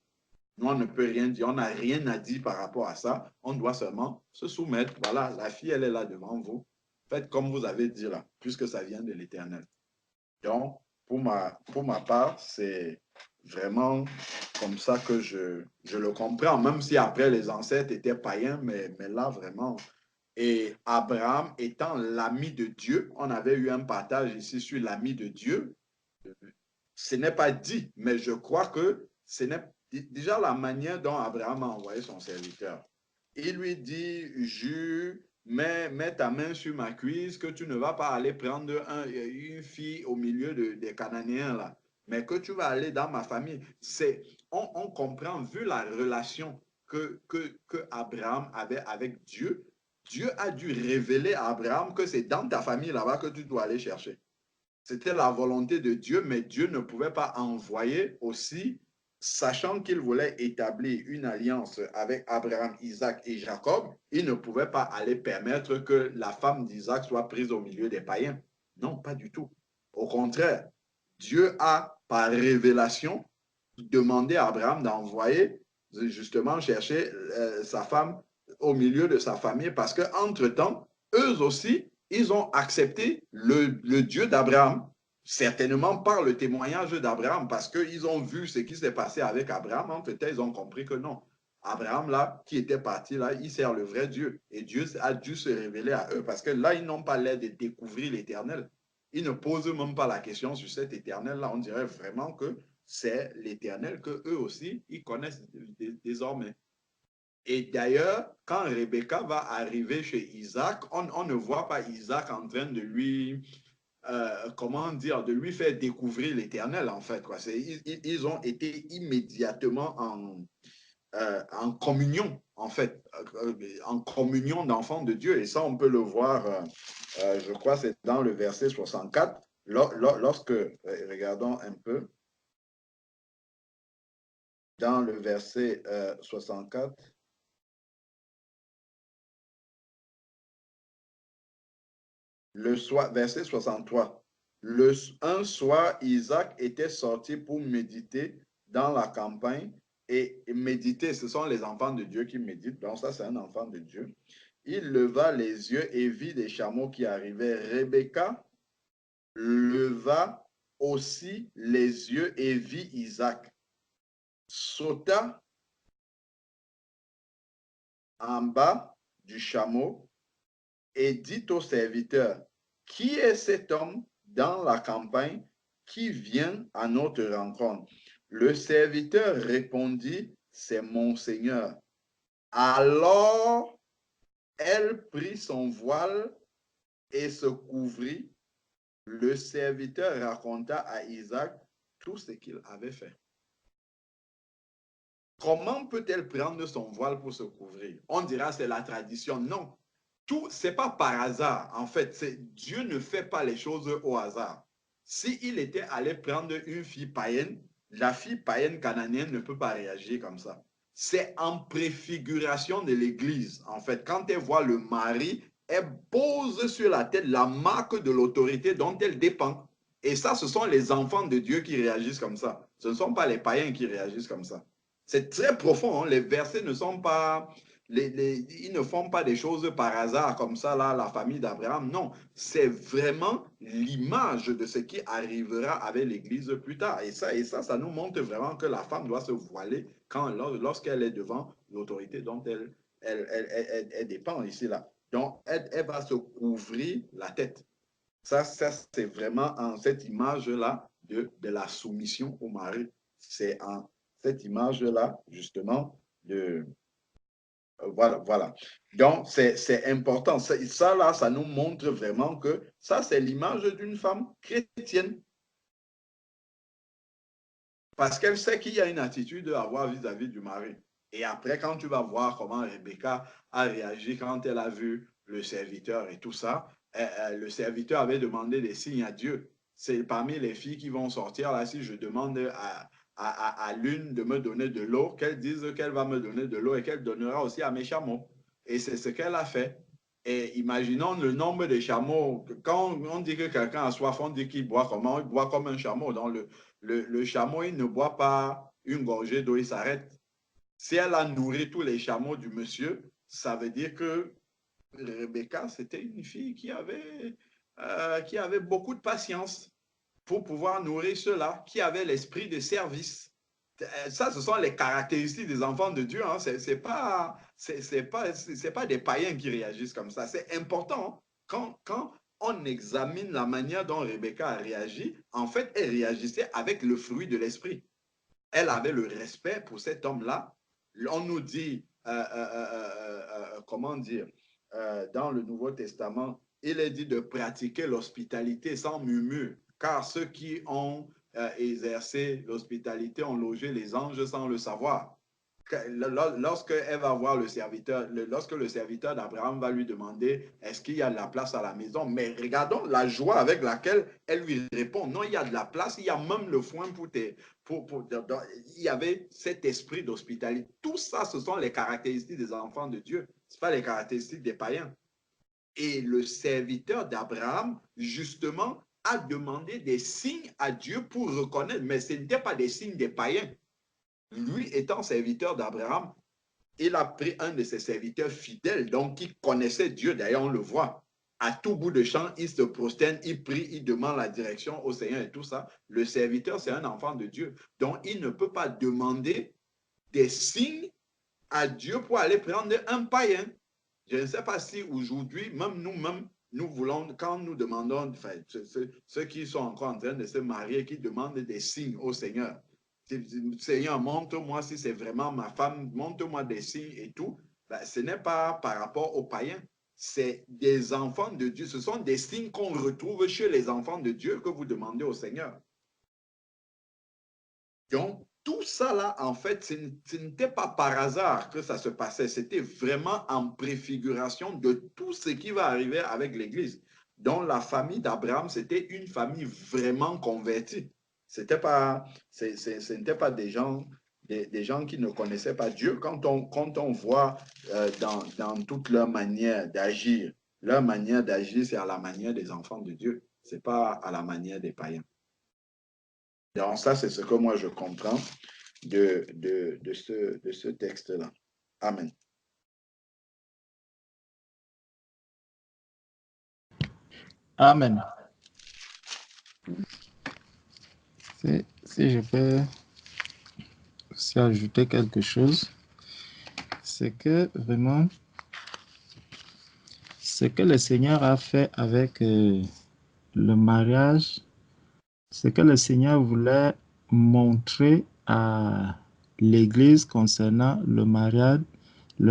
nous, on ne peut rien dire, on n'a rien à dire par rapport à ça, on doit seulement se soumettre. Voilà, la fille, elle est là devant vous. Faites comme vous avez dit là, puisque ça vient de l'Éternel. Donc, pour ma part, c'est vraiment comme ça que je le comprends, même si après les ancêtres étaient païens, mais là vraiment. Et Abraham étant l'ami de Dieu, on avait eu un partage ici sur l'ami de Dieu. Ce n'est pas dit, mais je crois que ce n'est déjà la manière dont Abraham a envoyé son serviteur. Il lui dit, jure, mets ta main sur ma cuisse, que tu ne vas pas aller prendre une fille au milieu des Cananéens, là, mais que tu vas aller dans ma famille. On comprend, vu la relation que Abraham avait avec Dieu, Dieu a dû révéler à Abraham que c'est dans ta famille là-bas que tu dois aller chercher. C'était la volonté de Dieu, mais Dieu ne pouvait pas envoyer aussi, sachant qu'il voulait établir une alliance avec Abraham, Isaac et Jacob, il ne pouvait pas aller permettre que la femme d'Isaac soit prise au milieu des païens. Non, pas du tout. Au contraire, Dieu a, par révélation, demandé à Abraham d'envoyer justement chercher sa femme au milieu de sa famille parce qu'entre-temps, eux aussi, ils ont accepté le Dieu d'Abraham, certainement par le témoignage d'Abraham, parce qu'ils ont vu ce qui s'est passé avec Abraham. Entre-temps, ils ont compris que non. Abraham, là, qui était parti, là, il sert le vrai Dieu. Et Dieu a dû se révéler à eux, parce que là, ils n'ont pas l'air de découvrir l'Éternel. Ils ne posent même pas la question sur cet Éternel-là. On dirait vraiment que c'est l'Éternel que eux aussi, ils connaissent désormais. Et d'ailleurs, quand Rebecca va arriver chez Isaac, on ne voit pas Isaac en train de lui, comment dire, de lui faire découvrir l'Éternel, en fait. Quoi. Ils ont été immédiatement en communion, en fait, en communion d'enfants de Dieu. Et ça, on peut le voir, je crois, c'est dans le verset 64, lorsque, regardons un peu, dans le verset 64, le soir, verset 63. Un soir, Isaac était sorti pour méditer dans la campagne. Et méditer, ce sont les enfants de Dieu qui méditent. Donc ça, c'est un enfant de Dieu. Il leva les yeux et vit des chameaux qui arrivaient. Rebecca leva aussi les yeux et vit Isaac. Sauta en bas du chameau et dit au serviteur, qui est cet homme dans la campagne qui vient à notre rencontre? Le serviteur répondit, c'est mon Seigneur. Alors, elle prit son voile et se couvrit. Le serviteur raconta à Isaac tout ce qu'il avait fait. Comment peut-elle prendre son voile pour se couvrir? On dira c'est la tradition. Non. tout, c'est pas par hasard. En fait, Dieu ne fait pas les choses au hasard. S'il était allé prendre une fille païenne, la fille païenne cananéenne ne peut pas réagir comme ça. C'est en préfiguration de l'Église. En fait, quand elle voit le mari, elle pose sur la tête la marque de l'autorité dont elle dépend. Et ça, ce sont les enfants de Dieu qui réagissent comme ça. Ce ne sont pas les païens qui réagissent comme ça. C'est très profond. Hein? Les versets ne sont pas... ils ne font pas des choses par hasard comme ça, là, la famille d'Abraham. Non, c'est vraiment l'image de ce qui arrivera avec l'Église plus tard. Et ça nous montre vraiment que la femme doit se voiler lorsqu'elle est devant l'autorité dont elle dépend ici, là. Donc, elle va se couvrir la tête. Ça c'est vraiment en cette image-là de la soumission au mari. C'est en cette image-là, justement, de... Voilà. Donc, c'est important. Ça, là, ça nous montre vraiment que ça, c'est l'image d'une femme chrétienne. Parce qu'elle sait qu'il y a une attitude à avoir vis-à-vis du mari. Et après, quand tu vas voir comment Rebecca a réagi quand elle a vu le serviteur et tout ça, le serviteur avait demandé des signes à Dieu. C'est parmi les filles qui vont sortir là, si je demande à l'une de me donner de l'eau, qu'elle dise qu'elle va me donner de l'eau et qu'elle donnera aussi à mes chameaux. Et c'est ce qu'elle a fait. Et imaginons le nombre de chameaux. Quand on dit que quelqu'un a soif, on dit qu'il boit comment? Il boit comme un chameau. Donc, le chameau, il ne boit pas une gorgée d'eau, il s'arrête. Si elle a nourri tous les chameaux du monsieur, ça veut dire que Rebecca, c'était une fille qui avait beaucoup de patience pour pouvoir nourrir ceux-là, qui avaient l'esprit de service. Ça, ce sont les caractéristiques des enfants de Dieu. Hein. C'est pas des païens qui réagissent comme ça. C'est important. Quand on examine la manière dont Rebecca a réagi, en fait, elle réagissait avec le fruit de l'esprit. Elle avait le respect pour cet homme-là. On nous dit, comment dire, dans le Nouveau Testament, il est dit de pratiquer l'hospitalité sans murmure, car ceux qui ont exercé l'hospitalité ont logé les anges sans le savoir. Lorsque elle va voir le serviteur, lorsque le serviteur d'Abraham va lui demander est-ce qu'il y a de la place à la maison, mais regardons la joie avec laquelle elle lui répond non, il y a de la place, il y a même le foin il y avait cet esprit d'hospitalité. Tout ça, ce sont les caractéristiques des enfants de Dieu, ce ne sont pas les caractéristiques des païens. Et le serviteur d'Abraham, justement, a demandé des signes à Dieu pour reconnaître, mais ce n'étaient pas des signes des païens. Lui étant serviteur d'Abraham, il a pris un de ses serviteurs fidèles, donc qui connaissait Dieu, d'ailleurs on le voit. À tout bout de champ, il se prosterne, il prie, il demande la direction au Seigneur et tout ça. Le serviteur, c'est un enfant de Dieu. Donc, il ne peut pas demander des signes à Dieu pour aller prendre un païen. Je ne sais pas si aujourd'hui, même nous-mêmes, nous voulons, quand nous demandons, enfin, ceux qui sont encore en train de se marier, qui demandent des signes au Seigneur. Seigneur, montre-moi si c'est vraiment ma femme, montre-moi des signes et tout. Ben, ce n'est pas par rapport aux païens, c'est des enfants de Dieu. Ce sont des signes qu'on retrouve chez les enfants de Dieu que vous demandez au Seigneur. Donc, tout ça là, en fait, ce n'était pas par hasard que ça se passait. C'était vraiment en préfiguration de tout ce qui va arriver avec l'Église. Donc, la famille d'Abraham, c'était une famille vraiment convertie. Ce n'était pas des gens qui ne connaissaient pas Dieu. Quand on voit dans toute leur manière d'agir, c'est à la manière des enfants de Dieu. Ce n'est pas à la manière des païens. Donc, ça, c'est ce que moi, je comprends de ce texte-là. Amen. Amen. Si je peux aussi ajouter quelque chose, c'est que vraiment, ce que le Seigneur a fait avec le mariage, ce que le Seigneur voulait montrer à l'Église concernant le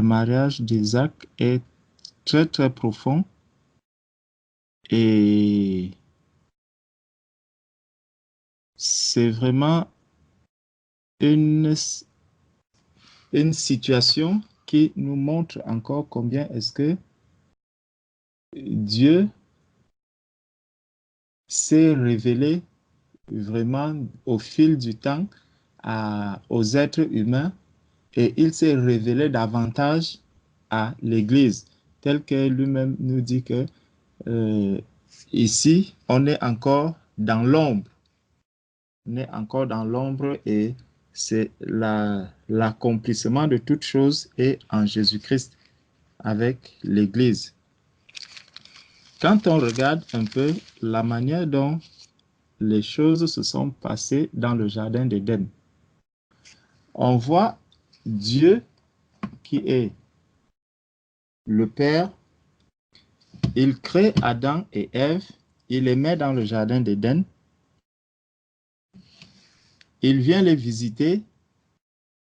mariage d'Isaac est très, très profond. Et c'est vraiment une situation qui nous montre encore combien est-ce que Dieu s'est révélé vraiment au fil du temps aux êtres humains et il s'est révélé davantage à l'Église, tel que lui-même nous dit que ici, on est encore dans l'ombre. On est encore dans l'ombre et c'est l'accomplissement de toutes choses est en Jésus-Christ avec l'Église. Quand on regarde un peu la manière dont les choses se sont passées dans le jardin d'Éden, on voit Dieu qui est le Père. Il crée Adam et Ève, il les met dans le jardin d'Éden. Il vient les visiter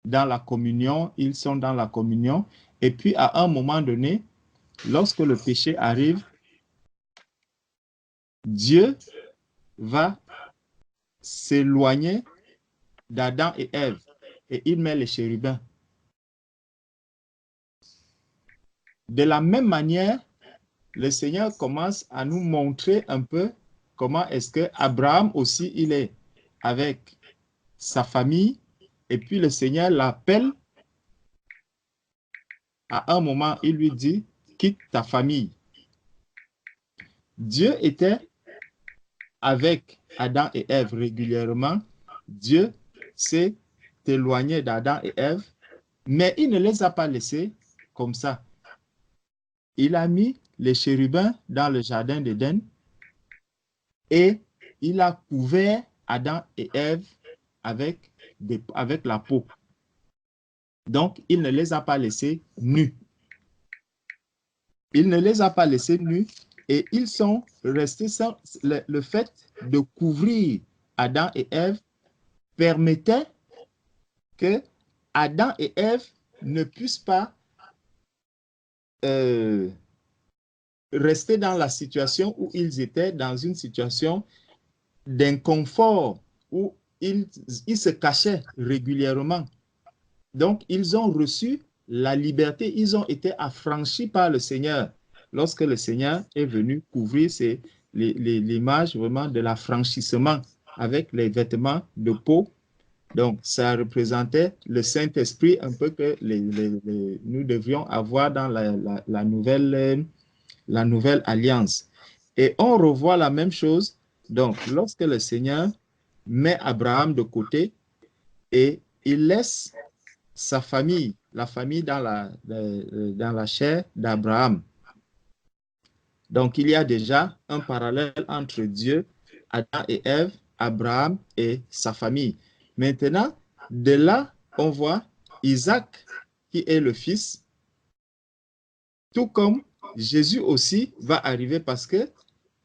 dans la communion, ils sont dans la communion. Et puis à un moment donné, lorsque le péché arrive, Dieu va s'éloigner d'Adam et Ève et il met les chérubins. De la même manière, le Seigneur commence à nous montrer un peu comment est-ce que Abraham aussi, il est avec sa famille et puis le Seigneur l'appelle. À un moment, il lui dit, quitte ta famille. Dieu était avec Adam et Ève régulièrement. Dieu s'est éloigné d'Adam et Ève, mais il ne les a pas laissés comme ça. Il a mis les chérubins dans le jardin d'Éden et il a couvert Adam et Ève avec la peau. Donc, il ne les a pas laissés nus. Il ne les a pas laissés nus et ils sont restés sans le fait de couvrir Adam et Ève permettait que Adam et Ève ne puissent pas rester dans la situation où ils étaient, dans une situation d'inconfort, où ils se cachaient régulièrement. Donc, ils ont reçu la liberté, ils ont été affranchis par le Seigneur. Lorsque le Seigneur est venu couvrir l'image vraiment de l'affranchissement avec les vêtements de peau. Donc, ça représentait le Saint-Esprit un peu que nous devrions avoir dans la nouvelle alliance. Et on revoit la même chose. Donc, lorsque le Seigneur met Abraham de côté et il laisse sa famille, la famille dans la chair d'Abraham. Donc, il y a déjà un parallèle entre Dieu, Adam et Ève, Abraham et sa famille. Maintenant, de là, on voit Isaac qui est le fils, tout comme Jésus aussi va arriver parce que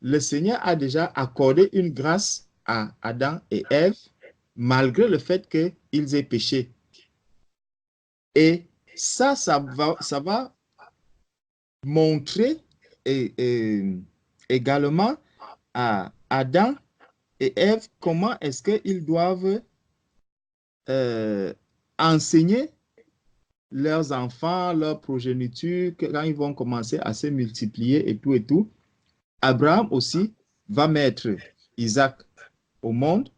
le Seigneur a déjà accordé une grâce à Adam et Ève malgré le fait qu'ils aient péché. Et ça va montrer également à Adam et Ève comment est-ce qu'ils doivent enseigner leurs enfants, leur progéniture, quand ils vont commencer à se multiplier et tout. Abraham aussi va mettre Isaac au monde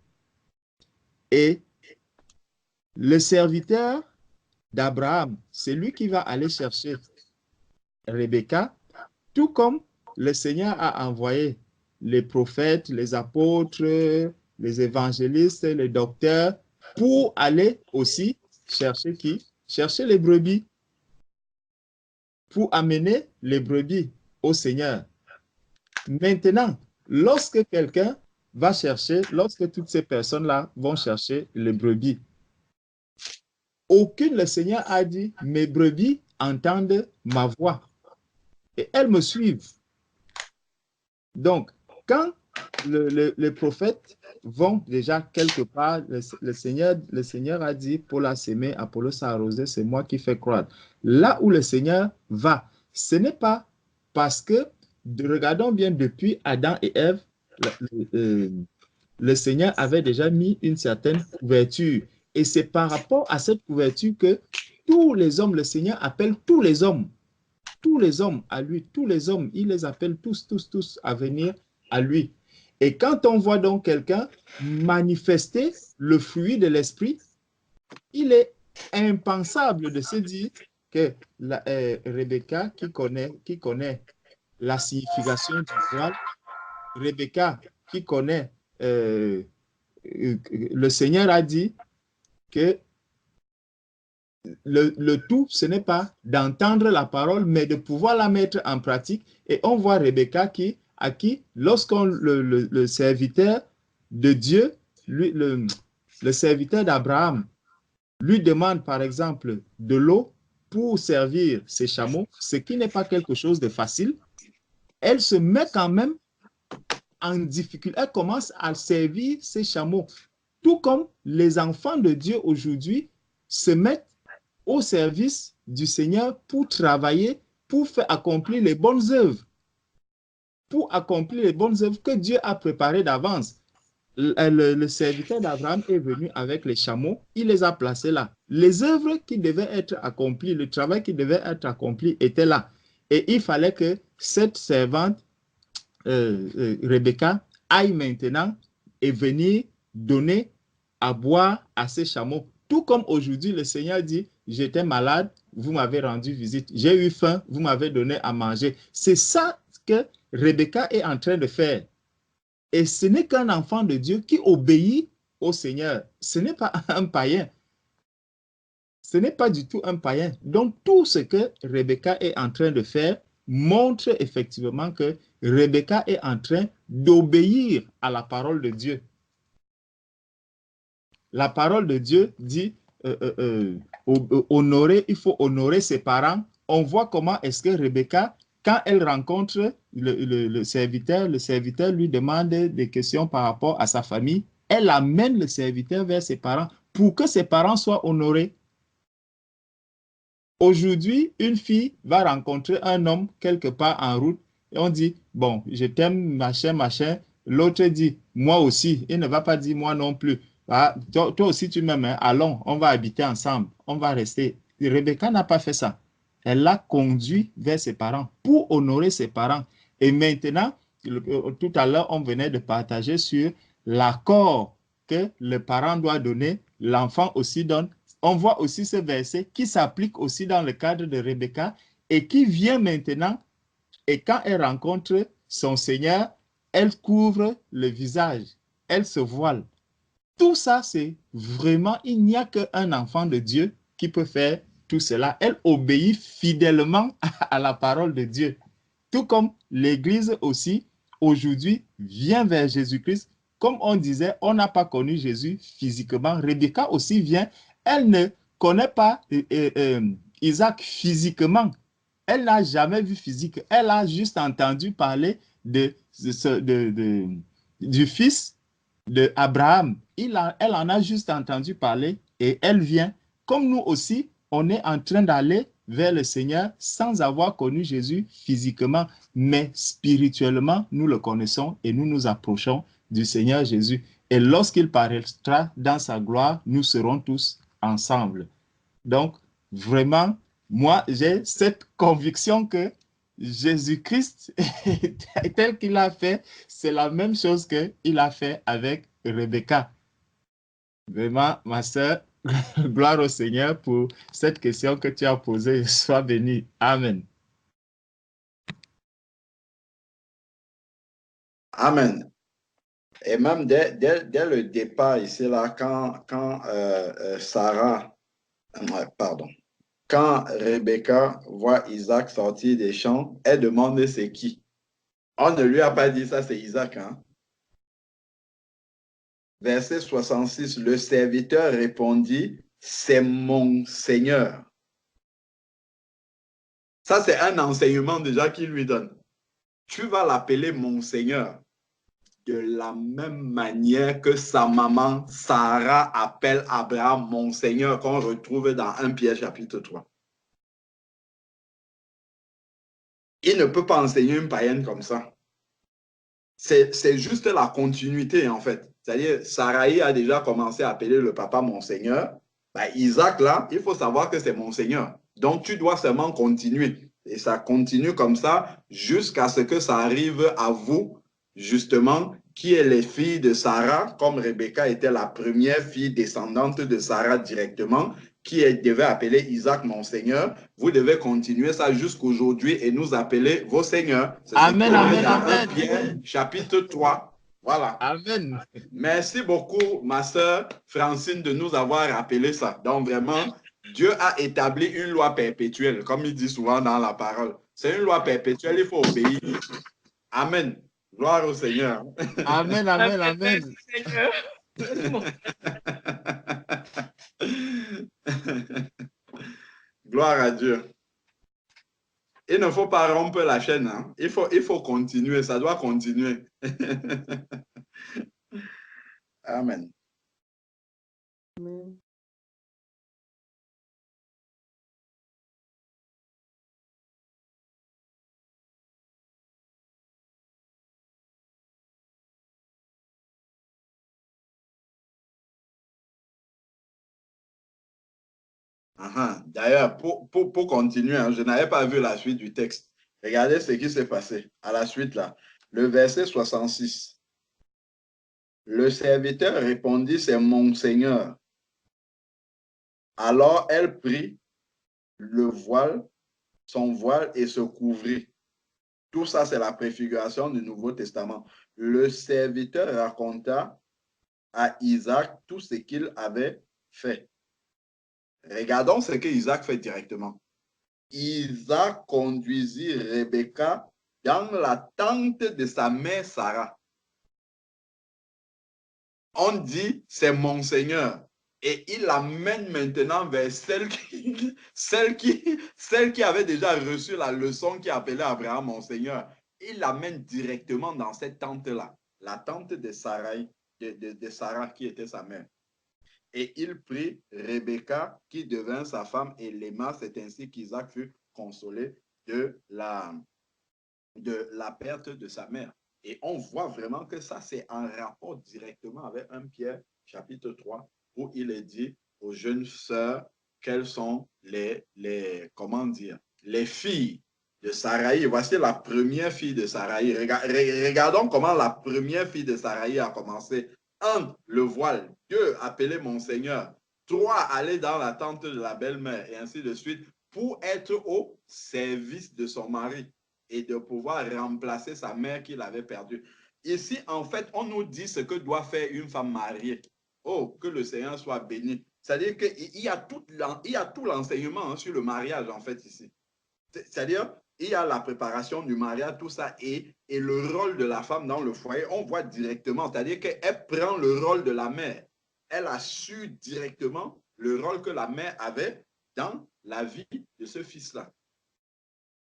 et le serviteur d'Abraham, c'est lui qui va aller chercher Rebecca, tout comme le Seigneur a envoyé les prophètes, les apôtres, les évangélistes, les docteurs, pour aller aussi chercher qui? Chercher les brebis, pour amener les brebis au Seigneur. Maintenant, lorsque quelqu'un va chercher, lorsque toutes ces personnes-là vont chercher les brebis, le Seigneur a dit, mes brebis entendent ma voix et elles me suivent. Donc, quand les prophètes vont déjà quelque part, le Seigneur a dit, Paul a semé, Apollos a arrosé, c'est moi qui fais croître. Là où le Seigneur va, ce n'est pas parce que, regardons bien, depuis Adam et Ève, le Seigneur avait déjà mis une certaine couverture. Et c'est par rapport à cette couverture que tous les hommes, le Seigneur appelle tous les hommes tous les hommes à lui, tous les hommes, il les appelle tous à venir à lui. Et quand on voit donc quelqu'un manifester le fruit de l'esprit, il est impensable de se dire que Rebecca, qui connaît la signification du voile, Rebecca, qui connaît, le Seigneur a dit que le tout, ce n'est pas d'entendre la parole, mais de pouvoir la mettre en pratique. Et on voit Rebecca à qui, lorsqu'on le serviteur de Dieu, lui, le serviteur d'Abraham, lui demande par exemple de l'eau pour servir ses chameaux, ce qui n'est pas quelque chose de facile, elle se met quand même en difficulté. Elle commence à servir ses chameaux. Tout comme les enfants de Dieu aujourd'hui se mettent au service du Seigneur pour travailler, pour faire accomplir les bonnes œuvres. Pour accomplir les bonnes œuvres que Dieu a préparées d'avance. Le serviteur d'Abraham est venu avec les chameaux, il les a placés là. Les œuvres qui devaient être accomplies, le travail qui devait être accompli était là. Et il fallait que cette servante, Rebecca, aille maintenant et venir donner à boire à ces chameaux. Tout comme aujourd'hui, le Seigneur dit, j'étais malade, vous m'avez rendu visite. J'ai eu faim, vous m'avez donné à manger. C'est ça que Rebecca est en train de faire. Et ce n'est qu'un enfant de Dieu qui obéit au Seigneur. Ce n'est pas un païen. Ce n'est pas du tout un païen. Donc, tout ce que Rebecca est en train de faire montre effectivement que Rebecca est en train d'obéir à la parole de Dieu. La parole de Dieu dit honorer, il faut honorer ses parents. On voit comment est-ce que Rebecca, quand elle rencontre le serviteur lui demande des questions par rapport à sa famille, elle amène le serviteur vers ses parents pour que ses parents soient honorés. Aujourd'hui, une fille va rencontrer un homme quelque part en route et on dit, bon, je t'aime, machin, machin. L'autre dit, moi aussi. Il ne va pas dire, moi non plus. Ah, toi aussi, tu m'aimes, hein? Allons, on va habiter ensemble, on va rester. Rebecca n'a pas fait ça. Elle l'a conduit vers ses parents pour honorer ses parents. Et maintenant, tout à l'heure, on venait de partager sur l'accord que le parent doit donner, l'enfant aussi donne. On voit aussi ce verset qui s'applique aussi dans le cadre de Rebecca et qui vient maintenant. Et quand elle rencontre son Seigneur, elle couvre le visage, elle se voile. Tout ça, c'est vraiment, il n'y a qu'un enfant de Dieu qui peut faire tout cela. Elle obéit fidèlement à la parole de Dieu. Tout comme l'Église aussi, aujourd'hui, vient vers Jésus-Christ. Comme on disait, on n'a pas connu Jésus physiquement. Rebecca aussi vient. Elle ne connaît pas Isaac physiquement. Elle n'a jamais vu physique. Elle a juste entendu parler du fils d'Abraham. Elle en a juste entendu parler et elle vient. Comme nous aussi, on est en train d'aller vers le Seigneur sans avoir connu Jésus physiquement, mais spirituellement, nous le connaissons et nous nous approchons du Seigneur Jésus. Et lorsqu'il paraîtra dans sa gloire, nous serons tous ensemble. Donc, vraiment, moi, j'ai cette conviction que Jésus-Christ, tel qu'il a fait, c'est la même chose qu'il a fait avec Rebecca. Vraiment, ma sœur, gloire au Seigneur pour cette question que tu as posée. Sois bénie. Amen. Amen. Et même dès le départ ici, là, quand quand Rebecca voit Isaac sortir des champs, elle demande c'est qui. On ne lui a pas dit ça, c'est Isaac. Hein? Verset 66, le serviteur répondit, c'est mon Seigneur. Ça, c'est un enseignement déjà qu'il lui donne. Tu vas l'appeler mon Seigneur. De la même manière que sa maman, Sarah, appelle Abraham mon Seigneur, qu'on retrouve dans 1 Pierre chapitre 3. Il ne peut pas enseigner une païenne comme ça. C'est juste la continuité, en fait. C'est-à-dire, Sarai a déjà commencé à appeler le papa mon Seigneur. Ben, Isaac, là, il faut savoir que c'est mon Seigneur. Donc, tu dois seulement continuer. Et ça continue comme ça jusqu'à ce que ça arrive à vous, justement, qui est les filles de Sarah, comme Rebecca était la première fille descendante de Sarah directement, qui devait appeler Isaac mon Seigneur. Vous devez continuer ça jusqu'aujourd'hui et nous appeler vos seigneurs. C'est ce Amen, qui est amen, dans 1 amen. Pierre, chapitre 3. Voilà. Amen. Merci beaucoup, ma sœur Francine, de nous avoir rappelé ça. Donc, vraiment, Dieu a établi une loi perpétuelle, comme il dit souvent dans la parole. C'est une loi perpétuelle, il faut obéir. Amen. Gloire au Seigneur. Amen, amen, amen. Seigneur. Gloire à Dieu. Il ne faut pas rompre la chaîne. Hein. Il faut continuer. Ça doit continuer. Amen. Amen. D'ailleurs, pour continuer, hein, je n'avais pas vu la suite du texte. Regardez ce qui s'est passé à la suite là. Le verset 66. Le serviteur répondit, c'est mon Seigneur. Alors elle prit le voile, son voile et se couvrit. Tout ça, c'est la préfiguration du Nouveau Testament. Le serviteur raconta à Isaac tout ce qu'il avait fait. Regardons ce que Isaac fait directement. Isaac conduisit Rebecca dans la tente de sa mère Sarah. On dit, c'est mon Seigneur. Et il l'amène maintenant vers celle qui avait déjà reçu la leçon qui appelait Abraham mon Seigneur. Il l'amène directement dans cette tente-là, la tente de Sarah, de Sarah qui était sa mère. Et il prit Rebecca qui devint sa femme et l'aima. C'est ainsi qu'Isaac fut consolé de la perte de sa mère. Et on voit vraiment que ça, c'est en rapport directement avec 1 Pierre chapitre 3, où il est dit aux jeunes sœurs quelles sont comment dire, les filles de Saraï. Voici la première fille de Saraï. Regardons comment la première fille de Saraï a commencé. 1, le voile. 2, appeler mon Seigneur. 3, aller dans la tente de la belle-mère, et ainsi de suite, pour être au service de son mari et de pouvoir remplacer sa mère qu'il avait perdue. Ici, en fait, on nous dit ce que doit faire une femme mariée. Oh, que le Seigneur soit béni. C'est-à-dire qu'il y a tout l'enseignement sur le mariage, en fait, ici. C'est-à-dire, il y a la préparation du mariage, tout ça, et le rôle de la femme dans le foyer, on voit directement. C'est-à-dire qu'elle prend le rôle de la mère. Elle a su directement le rôle que la mère avait dans la vie de ce fils-là.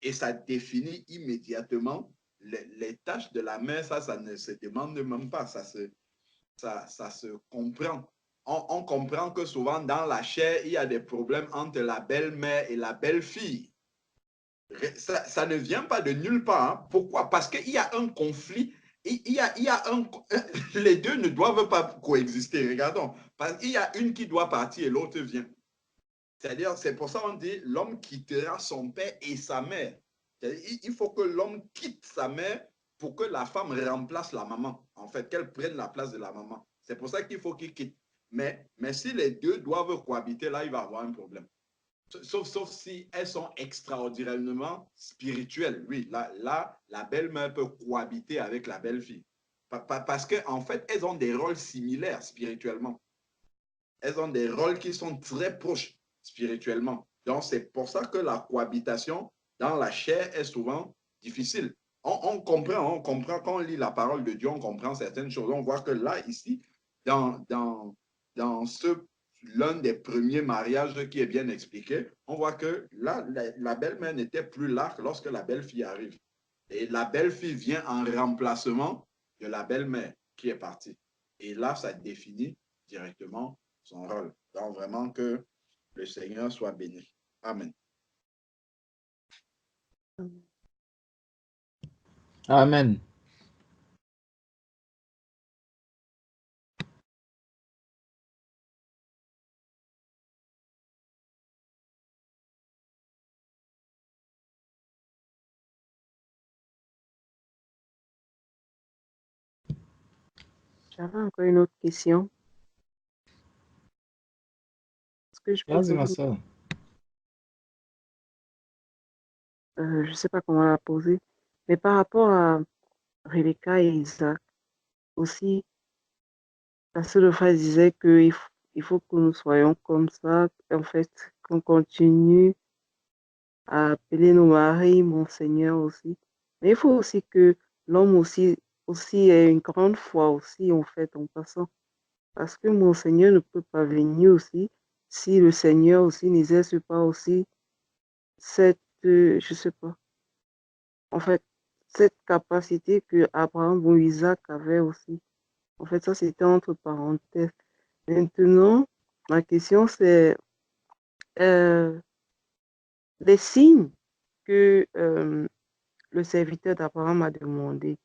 Et ça définit immédiatement les tâches de la mère. Ça ne se demande même pas, ça se comprend. On comprend que souvent dans la chair, il y a des problèmes entre la belle-mère et la belle-fille. Ça ne vient pas de nulle part. Hein. Pourquoi? Parce qu'il y a un conflit. Les deux ne doivent pas coexister. Regardons. Parce qu'il y a une qui doit partir et l'autre vient. C'est-à-dire, c'est pour ça qu'on dit l'homme quittera son père et sa mère. Il faut que l'homme quitte sa mère pour que la femme remplace la maman. En fait, qu'elle prenne la place de la maman. C'est pour ça qu'il faut qu'il quitte. Mais si les deux doivent cohabiter, là, il va y avoir un problème. Sauf si elles sont extraordinairement spirituelles. Oui, là la belle-mère peut cohabiter avec la belle-fille. Parce qu'en fait, elles ont des rôles similaires spirituellement. Elles ont des rôles qui sont très proches spirituellement. Donc, c'est pour ça que la cohabitation dans la chair est souvent difficile. On comprend quand on lit la parole de Dieu, on comprend certaines choses. On voit que là, ici, dans l'un des premiers mariages qui est bien expliqué, on voit que là, la belle-mère n'était plus là lorsque la belle-fille arrive. Et la belle-fille vient en remplacement de la belle-mère qui est partie. Et là, ça définit directement son rôle. Donc, vraiment que le Seigneur soit béni. Amen. Amen. J'avais encore une autre question. Est-ce que je peux Vas-y, ma poser? soeur. Je ne sais pas comment la poser. Mais par rapport à Rebecca et Isaac, aussi, la sœur de frère disait il faut que nous soyons comme ça, en fait, qu'on continue à appeler nos maris, mon Seigneur aussi. Mais il faut aussi que l'homme aussi ait une grande foi aussi, en fait, en passant. Parce que mon Seigneur ne peut pas venir aussi si le Seigneur aussi n'exerce pas aussi cette, je sais pas, en fait, cette capacité que Abraham ou Isaac avait aussi. En fait, ça, c'était entre parenthèses. Maintenant, ma question, c'est euh, les signes que le serviteur d'Abraham a demandé.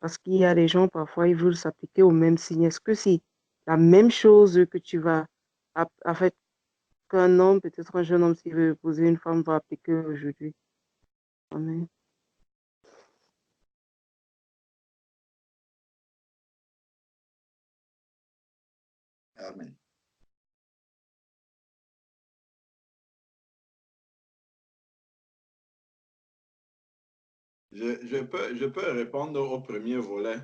Parce qu'il y a des gens, parfois, ils veulent s'appliquer au même signe. Est-ce que c'est la même chose que tu vas, en fait, qu'un homme, peut-être un jeune homme, s'il veut épouser une femme, va appliquer aujourd'hui? Amen. Amen. Je peux répondre au premier volet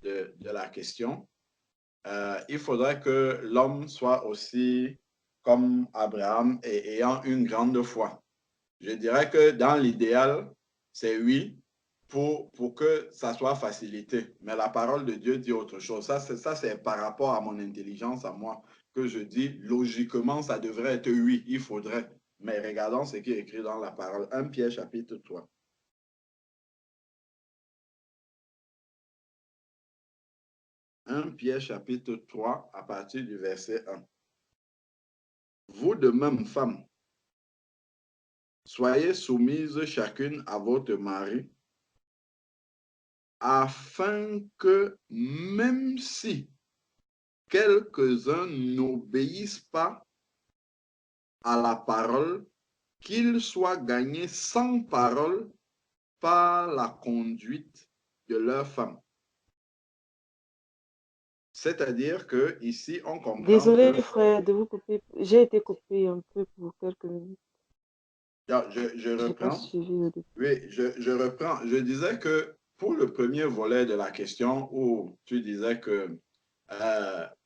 de la question. Il faudrait que l'homme soit aussi comme Abraham et ayant une grande foi. Je dirais que dans l'idéal, c'est oui, pour que ça soit facilité. Mais la parole de Dieu dit autre chose. Ça, c'est par rapport à mon intelligence, à moi, que je dis, logiquement, ça devrait être oui, il faudrait. Mais regardons ce qui est écrit dans la parole. 1 Pierre chapitre 3. 1 Pierre chapitre 3 à partir du verset 1. Vous de même, femmes, soyez soumises chacune à votre mari, afin que même si quelques-uns n'obéissent pas à la parole, qu'ils soient gagnés sans parole par la conduite de leur femme. C'est-à-dire que ici on comprend Désolé, que... frère, de vous couper. J'ai été coupé un peu pour quelques minutes. Je J'ai pas reprends. suivi le début. Oui, je reprends. Je disais que pour le premier volet de la question où tu disais que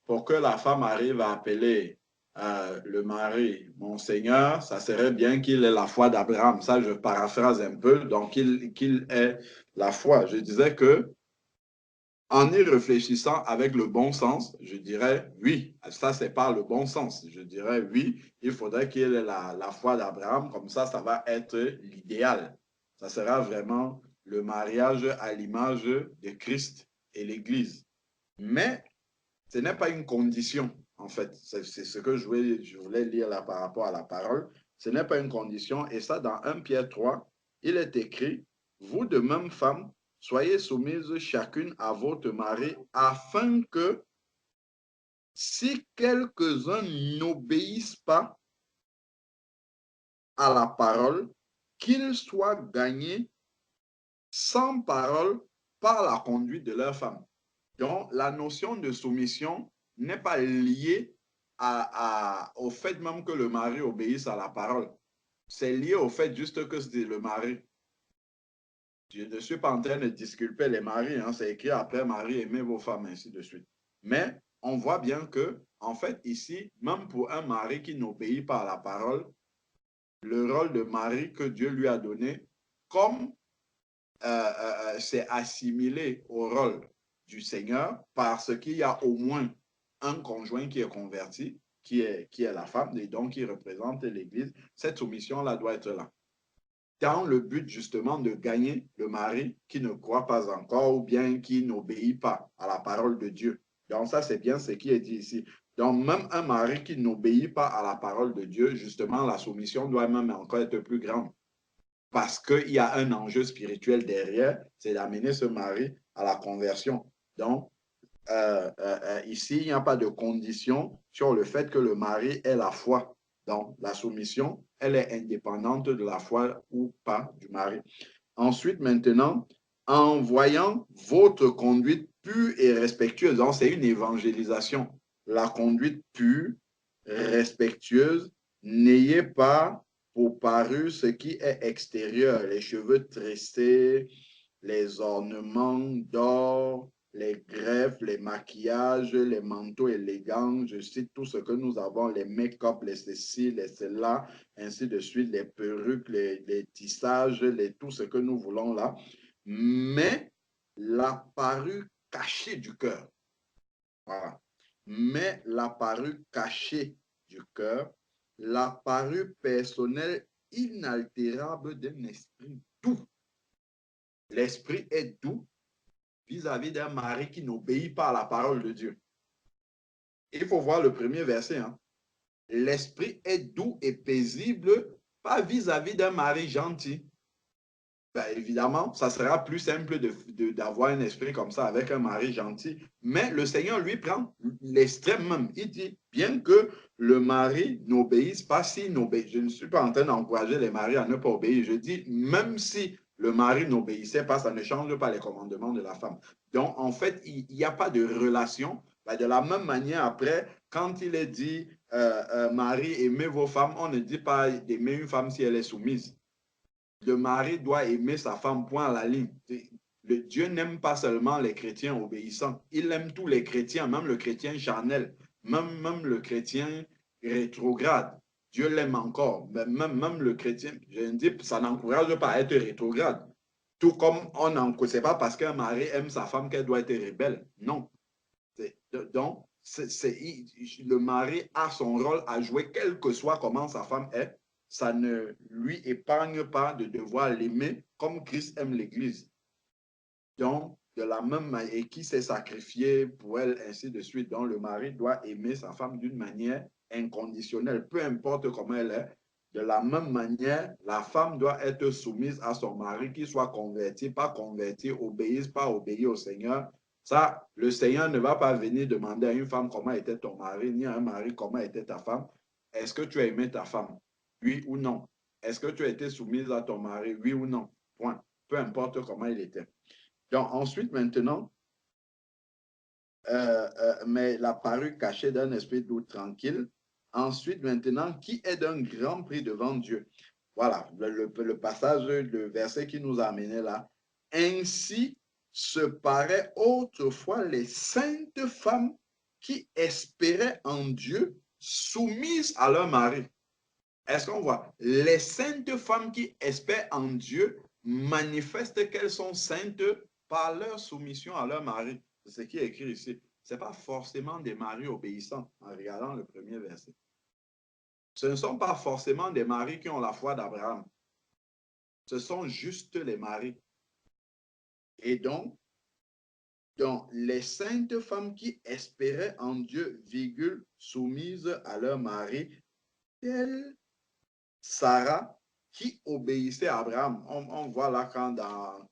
pour que la femme arrive à appeler le mari mon Seigneur, ça serait bien qu'il ait la foi d'Abraham. Ça, je paraphrase un peu. Donc, qu'il ait la foi. Je disais que en y réfléchissant avec le bon sens, je dirais oui. Ça, c'est pas le bon sens. Je dirais oui, il faudrait qu'il ait la foi d'Abraham. Comme ça va être l'idéal. Ça sera vraiment le mariage à l'image de Christ et l'Église. Mais ce n'est pas une condition, en fait. C'est ce que je voulais lire là par rapport à la parole. Ce n'est pas une condition. Et ça, dans 1 Pierre 3, il est écrit, vous de même femme, soyez soumises chacune à votre mari, afin que si quelques-uns n'obéissent pas à la parole, qu'ils soient gagnés sans parole par la conduite de leur femme. Donc, la notion de soumission n'est pas liée au fait même que le mari obéisse à la parole. C'est lié au fait juste que c'est le mari. Je ne suis pas en train de disculper les maris, hein, c'est écrit après mari, aimez vos femmes, ainsi de suite. Mais on voit bien que, en fait, ici, même pour un mari qui n'obéit pas à la parole, le rôle de mari que Dieu lui a donné, comme c'est assimilé au rôle du Seigneur parce qu'il y a au moins un conjoint qui est converti, qui est la femme, et donc qui représente l'Église. Cette soumission-là doit être là. Dans le but justement de gagner le mari qui ne croit pas encore ou bien qui n'obéit pas à la parole de Dieu. Donc ça, c'est bien ce qui est dit ici. Donc même un mari qui n'obéit pas à la parole de Dieu, justement, la soumission doit même encore être plus grande parce qu'il y a un enjeu spirituel derrière, c'est d'amener ce mari à la conversion. Donc, ici, il n'y a pas de condition sur le fait que le mari ait la foi. Donc, la soumission, elle est indépendante de la foi ou pas du mari. Ensuite, maintenant, en voyant votre conduite pure et respectueuse. Donc, c'est une évangélisation. La conduite pure, respectueuse, n'ayez pas pour parure ce qui est extérieur, les cheveux tressés, les ornements d'or, les greffes, les maquillages, les manteaux élégants, je cite tout ce que nous avons, les make-up, les ceci, les cela, ainsi de suite, les perruques, les tissages, tout ce que nous voulons là. Mais la parure cachée du cœur. Voilà. Mais la parure cachée du cœur, la parure personnelle inaltérable d'un esprit doux. L'esprit est doux vis-à-vis d'un mari qui n'obéit pas à la parole de Dieu. Il faut voir le premier verset. Hein. L'esprit est doux et paisible, pas vis-à-vis d'un mari gentil. Ben, évidemment, ça sera plus simple d'avoir un esprit comme ça avec un mari gentil. Mais le Seigneur, lui, prend l'extrême même. Il dit, bien que le mari n'obéisse pas, je ne suis pas en train d'encourager les maris à ne pas obéir. Je dis, même si le mari n'obéissait pas, ça ne change pas les commandements de la femme. Donc, en fait, il n'y a pas de relation. Ben, de la même manière, après, quand il est dit, mari, aimez vos femmes, on ne dit pas d'aimer une femme si elle est soumise. Le mari doit aimer sa femme, point à la ligne. Le Dieu n'aime pas seulement les chrétiens obéissants, il aime tous les chrétiens, même le chrétien charnel, même le chrétien rétrograde. Dieu l'aime encore, même le chrétien, je dis, ça n'encourage pas à être rétrograde. Tout comme on n'encourage, c'est pas parce qu'un mari aime sa femme qu'elle doit être rebelle. Non. Donc, le mari a son rôle à jouer, quel que soit comment sa femme est. Ça ne lui épargne pas de devoir l'aimer comme Christ aime l'Église. Donc, de la même manière, et qui s'est sacrifié pour elle, ainsi de suite. Donc, le mari doit aimer sa femme d'une manière inconditionnelle, peu importe comment elle est. De la même manière, la femme doit être soumise à son mari, qu'il soit converti, pas converti, obéisse, pas obéir au Seigneur. Ça, le Seigneur ne va pas venir demander à une femme comment était ton mari, ni à un mari comment était ta femme. Est-ce que tu as aimé ta femme? Oui ou non? Est-ce que tu as été soumise à ton mari? Oui ou non? Point. Peu importe comment il était. Donc, ensuite, maintenant, mais la parure cachée d'un esprit doux tranquille. Ensuite, maintenant, qui est d'un grand prix devant Dieu? Voilà, le passage, le verset qui nous a amené là. Ainsi se paraît autrefois les saintes femmes qui espéraient en Dieu, soumises à leur mari. Est-ce qu'on voit? Les saintes femmes qui espèrent en Dieu manifestent qu'elles sont saintes par leur soumission à leur mari. C'est ce qui est écrit ici. Ce n'est pas forcément des maris obéissants en regardant le premier verset. Ce ne sont pas forcément des maris qui ont la foi d'Abraham. Ce sont juste les maris. Et donc, les saintes femmes qui espéraient en Dieu, virgule, soumises à leur mari, telles Sarah qui obéissait à Abraham. On voit là quand dans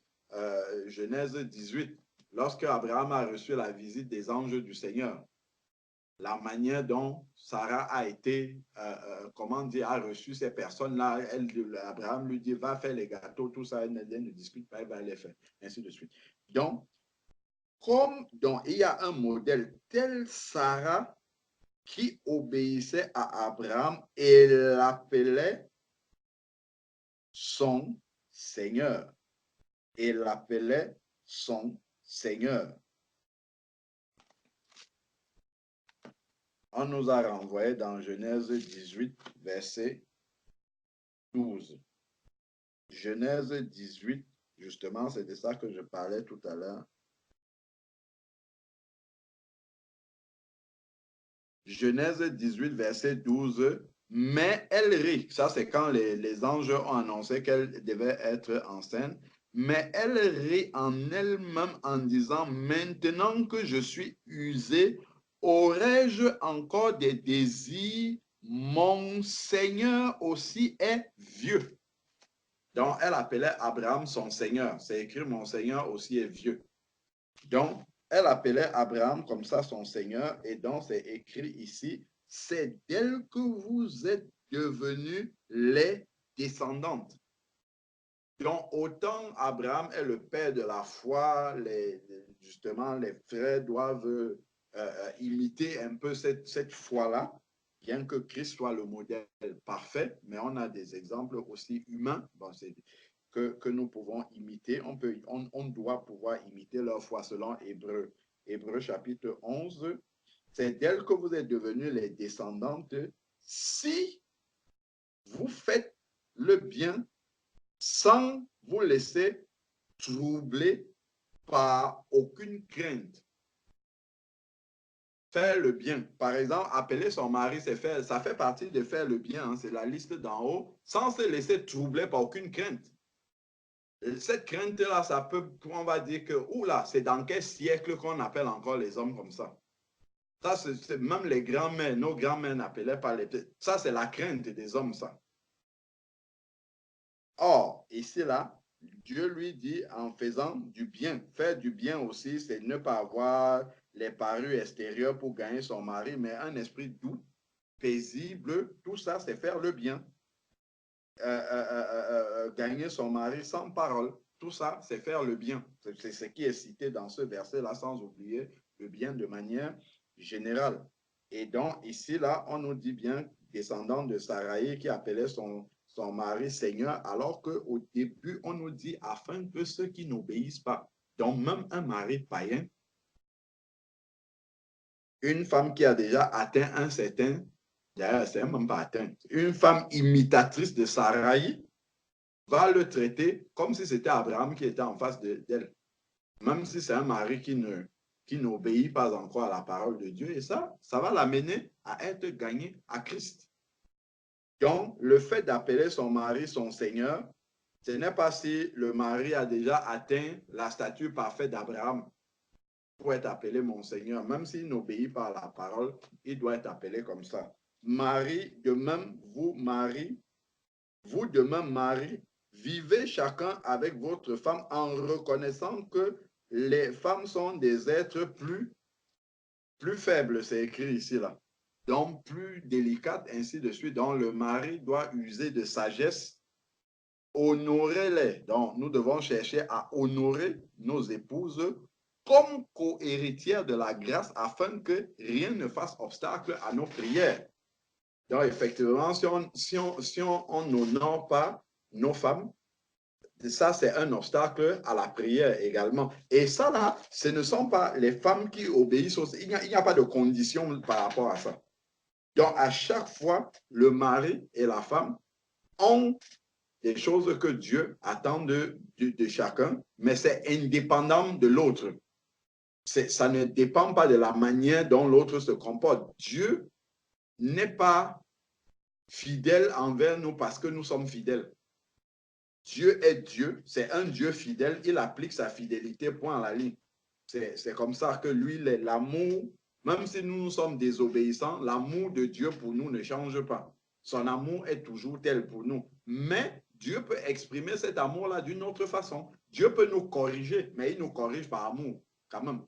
Genèse 18, lorsque Abraham a reçu la visite des anges du Seigneur, la manière dont Sarah a été, comment dire, a reçu ces personnes-là, Abraham lui dit, va faire les gâteaux, tout ça, elle ne discute pas, elle va les faire, ainsi de suite. Donc, il y a un modèle tel Sarah qui obéissait à Abraham et l'appelait son Seigneur. Et l'appelait son Seigneur. On nous a renvoyé dans Genèse 18, verset 12. Genèse 18, justement, c'est de ça que je parlais tout à l'heure. Genèse 18, verset 12. Mais elle rit. Ça, c'est quand les anges ont annoncé qu'elle devait être enceinte. Mais elle rit en elle-même en disant, maintenant que je suis usée, aurais-je encore des désirs? Mon Seigneur aussi est vieux. Donc, elle appelait Abraham son Seigneur. C'est écrit, mon Seigneur aussi est vieux. Donc, elle appelait Abraham comme ça son Seigneur. Et donc, c'est écrit ici, c'est d'elle que vous êtes devenus les descendantes. Donc, autant Abraham est le père de la foi, justement, les frères doivent imiter un peu cette foi-là, bien que Christ soit le modèle parfait, mais on a des exemples aussi humains bon, que nous pouvons imiter. On doit pouvoir imiter leur foi selon Hébreux chapitre 11. C'est d'elle que vous êtes devenus les descendantes si vous faites le bien sans vous laisser troubler par aucune crainte. Faire le bien. Par exemple, appeler son mari, ça fait partie de faire le bien. Hein, c'est la liste d'en haut, sans se laisser troubler par aucune crainte. Cette crainte-là, ça peut, on va dire que, oula, c'est dans quel siècle qu'on appelle encore les hommes comme ça? Ça, c'est même les grands-mères, nos grands-mères n'appelaient pas les... Ça, c'est la crainte des hommes, ça. Or, ici, là, Dieu lui dit en faisant du bien. Faire du bien aussi, c'est ne pas avoir les parures extérieures pour gagner son mari, mais un esprit doux, paisible, tout ça, c'est faire le bien. Gagner son mari sans parole, tout ça, c'est faire le bien. C'est ce qui est cité dans ce verset-là, sans oublier le bien de manière générale. Et donc, ici, là, on nous dit bien, descendant de Saraï qui appelait son mari Seigneur, alors qu'au début, on nous dit afin que ceux qui n'obéissent pas, donc même un mari païen, une femme qui a déjà atteint un certain, d'ailleurs, c'est même pas atteint, une femme imitatrice de Saraï va le traiter comme si c'était Abraham qui était en face d'elle, même si c'est un mari qui n'obéit pas encore à la parole de Dieu, et ça va l'amener à être gagné à Christ. Donc, le fait d'appeler son mari son Seigneur, ce n'est pas si le mari a déjà atteint la stature parfaite d'Abraham pour être appelé mon Seigneur. Même s'il n'obéit pas à la parole, il doit être appelé comme ça. Marie, de même, vous de même, Marie, vivez chacun avec votre femme en reconnaissant que les femmes sont des êtres plus faibles, c'est écrit ici, là. Donc, plus délicates, ainsi de suite. Donc, le mari doit user de sagesse. Honorez-les. Donc, nous devons chercher à honorer nos épouses comme co-héritières de la grâce afin que rien ne fasse obstacle à nos prières. Donc, effectivement, si on n'honore pas nos femmes, ça, c'est un obstacle à la prière également. Et ça, là, ce ne sont pas les femmes qui obéissent. Il n'y a pas de condition par rapport à ça. Donc, à chaque fois, le mari et la femme ont des choses que Dieu attend de chacun, mais c'est indépendant de l'autre. Ça ne dépend pas de la manière dont l'autre se comporte. Dieu n'est pas fidèle envers nous parce que nous sommes fidèles. Dieu est Dieu, c'est un Dieu fidèle, il applique sa fidélité point à la ligne. C'est comme ça que lui, l'amour, même si nous sommes désobéissants, l'amour de Dieu pour nous ne change pas. Son amour est toujours tel pour nous. Mais Dieu peut exprimer cet amour-là d'une autre façon. Dieu peut nous corriger, mais il nous corrige par amour, quand même.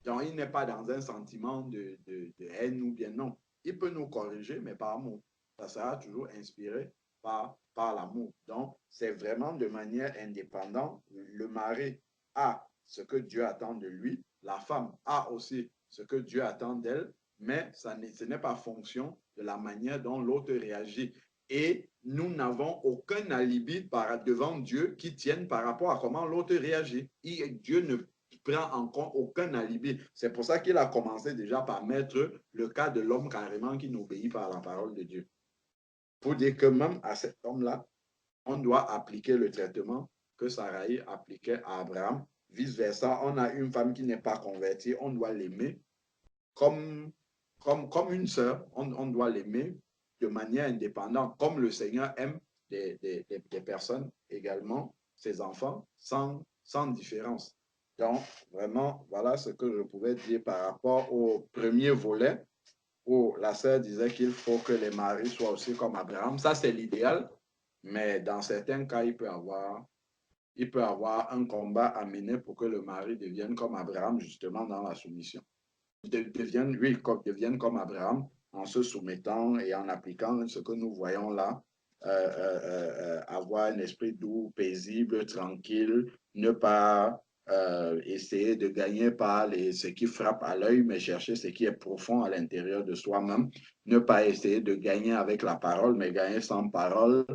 Donc, il n'est pas dans un sentiment de haine ou bien non. Il peut nous corriger, mais par amour. Ça sera toujours inspiré par l'amour. Donc, c'est vraiment de manière indépendante. Le mari a ce que Dieu attend de lui. La femme a aussi ce que Dieu attend d'elle, mais ce n'est pas fonction de la manière dont l'autre réagit. Et nous n'avons aucun alibi devant Dieu qui tienne par rapport à comment l'autre réagit. Dieu ne prend en compte aucun alibi. C'est pour ça qu'il a commencé déjà par mettre le cas de l'homme carrément qui n'obéit pas à la parole de Dieu. Pour dire que même à cet homme-là, on doit appliquer le traitement que Saraï appliquait à Abraham. Vice-versa, on a une femme qui n'est pas convertie, on doit l'aimer comme une sœur, on doit l'aimer de manière indépendante, comme le Seigneur aime des personnes également, ses enfants, sans différence. Donc, vraiment, voilà ce que je pouvais dire par rapport au premier volet où la sœur disait qu'il faut que les maris soient aussi comme Abraham. Ça, c'est l'idéal, mais dans certains cas, il peut y avoir un combat à mener pour que le mari devienne comme Abraham, justement, dans la soumission. Devienne comme Abraham en se soumettant et en appliquant ce que nous voyons là avoir un esprit doux, paisible, tranquille, ne pas essayer de gagner par ce qui frappe à l'œil, mais chercher ce qui est profond à l'intérieur de soi-même, ne pas essayer de gagner avec la parole, mais gagner sans parole,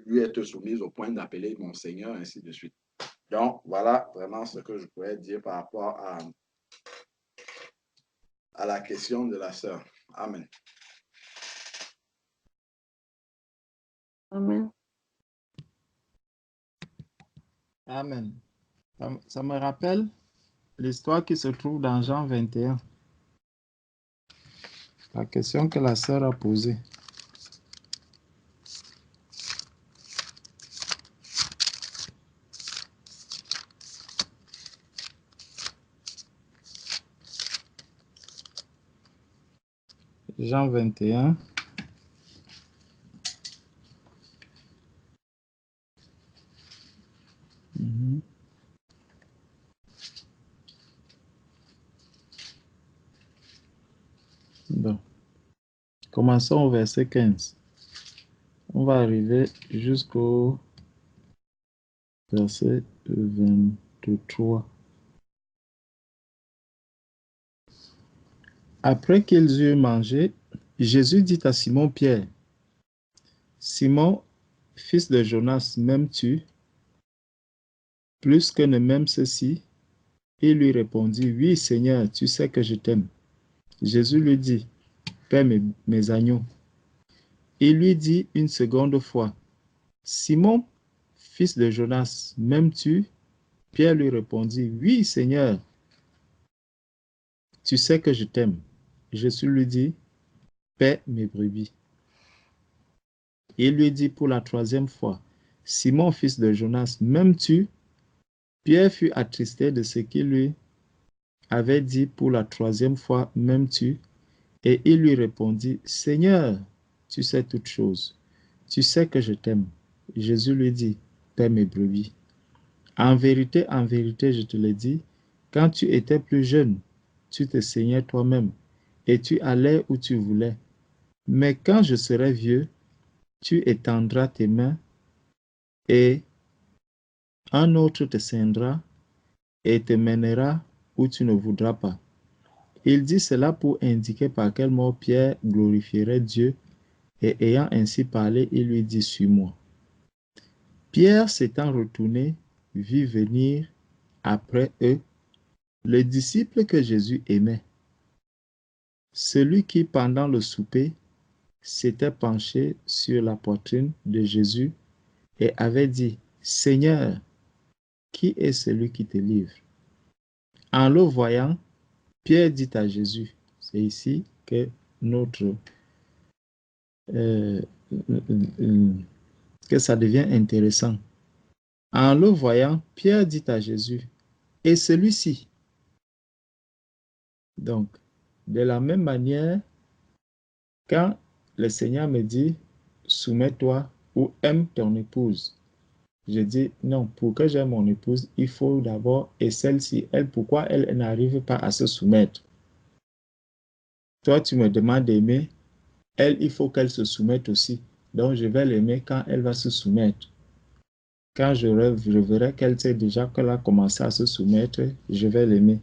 lui être soumise au point d'appeler mon Seigneur, ainsi de suite. Donc, voilà vraiment ce que je pourrais dire par rapport à la question de la sœur. Amen. Amen. Amen. Ça me rappelle l'histoire qui se trouve dans Jean 21. La question que la sœur a posée. Jean 21. Bon. Commençons au verset 15. On va arriver jusqu'au verset 23. Après qu'ils eurent mangé, Jésus dit à Simon-Pierre, « Simon, fils de Jonas, m'aimes-tu plus que ne m'aime ceci ?» Il lui répondit, « Oui, Seigneur, tu sais que je t'aime. » Jésus lui dit, « Paie mes agneaux. » Il lui dit une seconde fois, « Simon, fils de Jonas, m'aimes-tu » Pierre lui répondit, « Oui, Seigneur, tu sais que je t'aime. » Jésus lui dit, « Paie mes brebis. » Il lui dit pour la troisième fois, « Simon, fils de Jonas, m'aimes-tu » Pierre fut attristé de ce qu'il lui avait dit pour la troisième fois, « M'aimes-tu » Et il lui répondit, « Seigneur, tu sais toutes choses. Tu sais que je t'aime. » Jésus lui dit, « Paie mes brebis. En vérité, je te le dis, quand tu étais plus jeune, tu te saignais toi-même et tu allais où tu voulais. Mais quand je serai vieux, tu étendras tes mains et un autre te ceindra et te mènera où tu ne voudras pas. » Il dit cela pour indiquer par quel mot Pierre glorifierait Dieu, et ayant ainsi parlé, il lui dit, « Suis-moi. » Pierre s'étant retourné, vit venir après eux le disciple que Jésus aimait, celui qui, pendant le souper, s'était penché sur la poitrine de Jésus et avait dit, « Seigneur, qui est celui qui te livre ?» En le voyant, Pierre dit à Jésus, c'est ici que que ça devient intéressant. En le voyant, Pierre dit à Jésus, « Et celui-ci ?» Donc, de la même manière, quand le Seigneur me dit, « Soumets-toi ou aime ton épouse », je dis, non, pour que j'aime mon épouse, il faut d'abord, et celle-ci, elle, pourquoi elle n'arrive pas à se soumettre? Toi, tu me demandes d'aimer, elle, il faut qu'elle se soumette aussi. Donc, je vais l'aimer quand elle va se soumettre. Quand je verrai qu'elle sait déjà qu'elle a commencé à se soumettre, je vais l'aimer.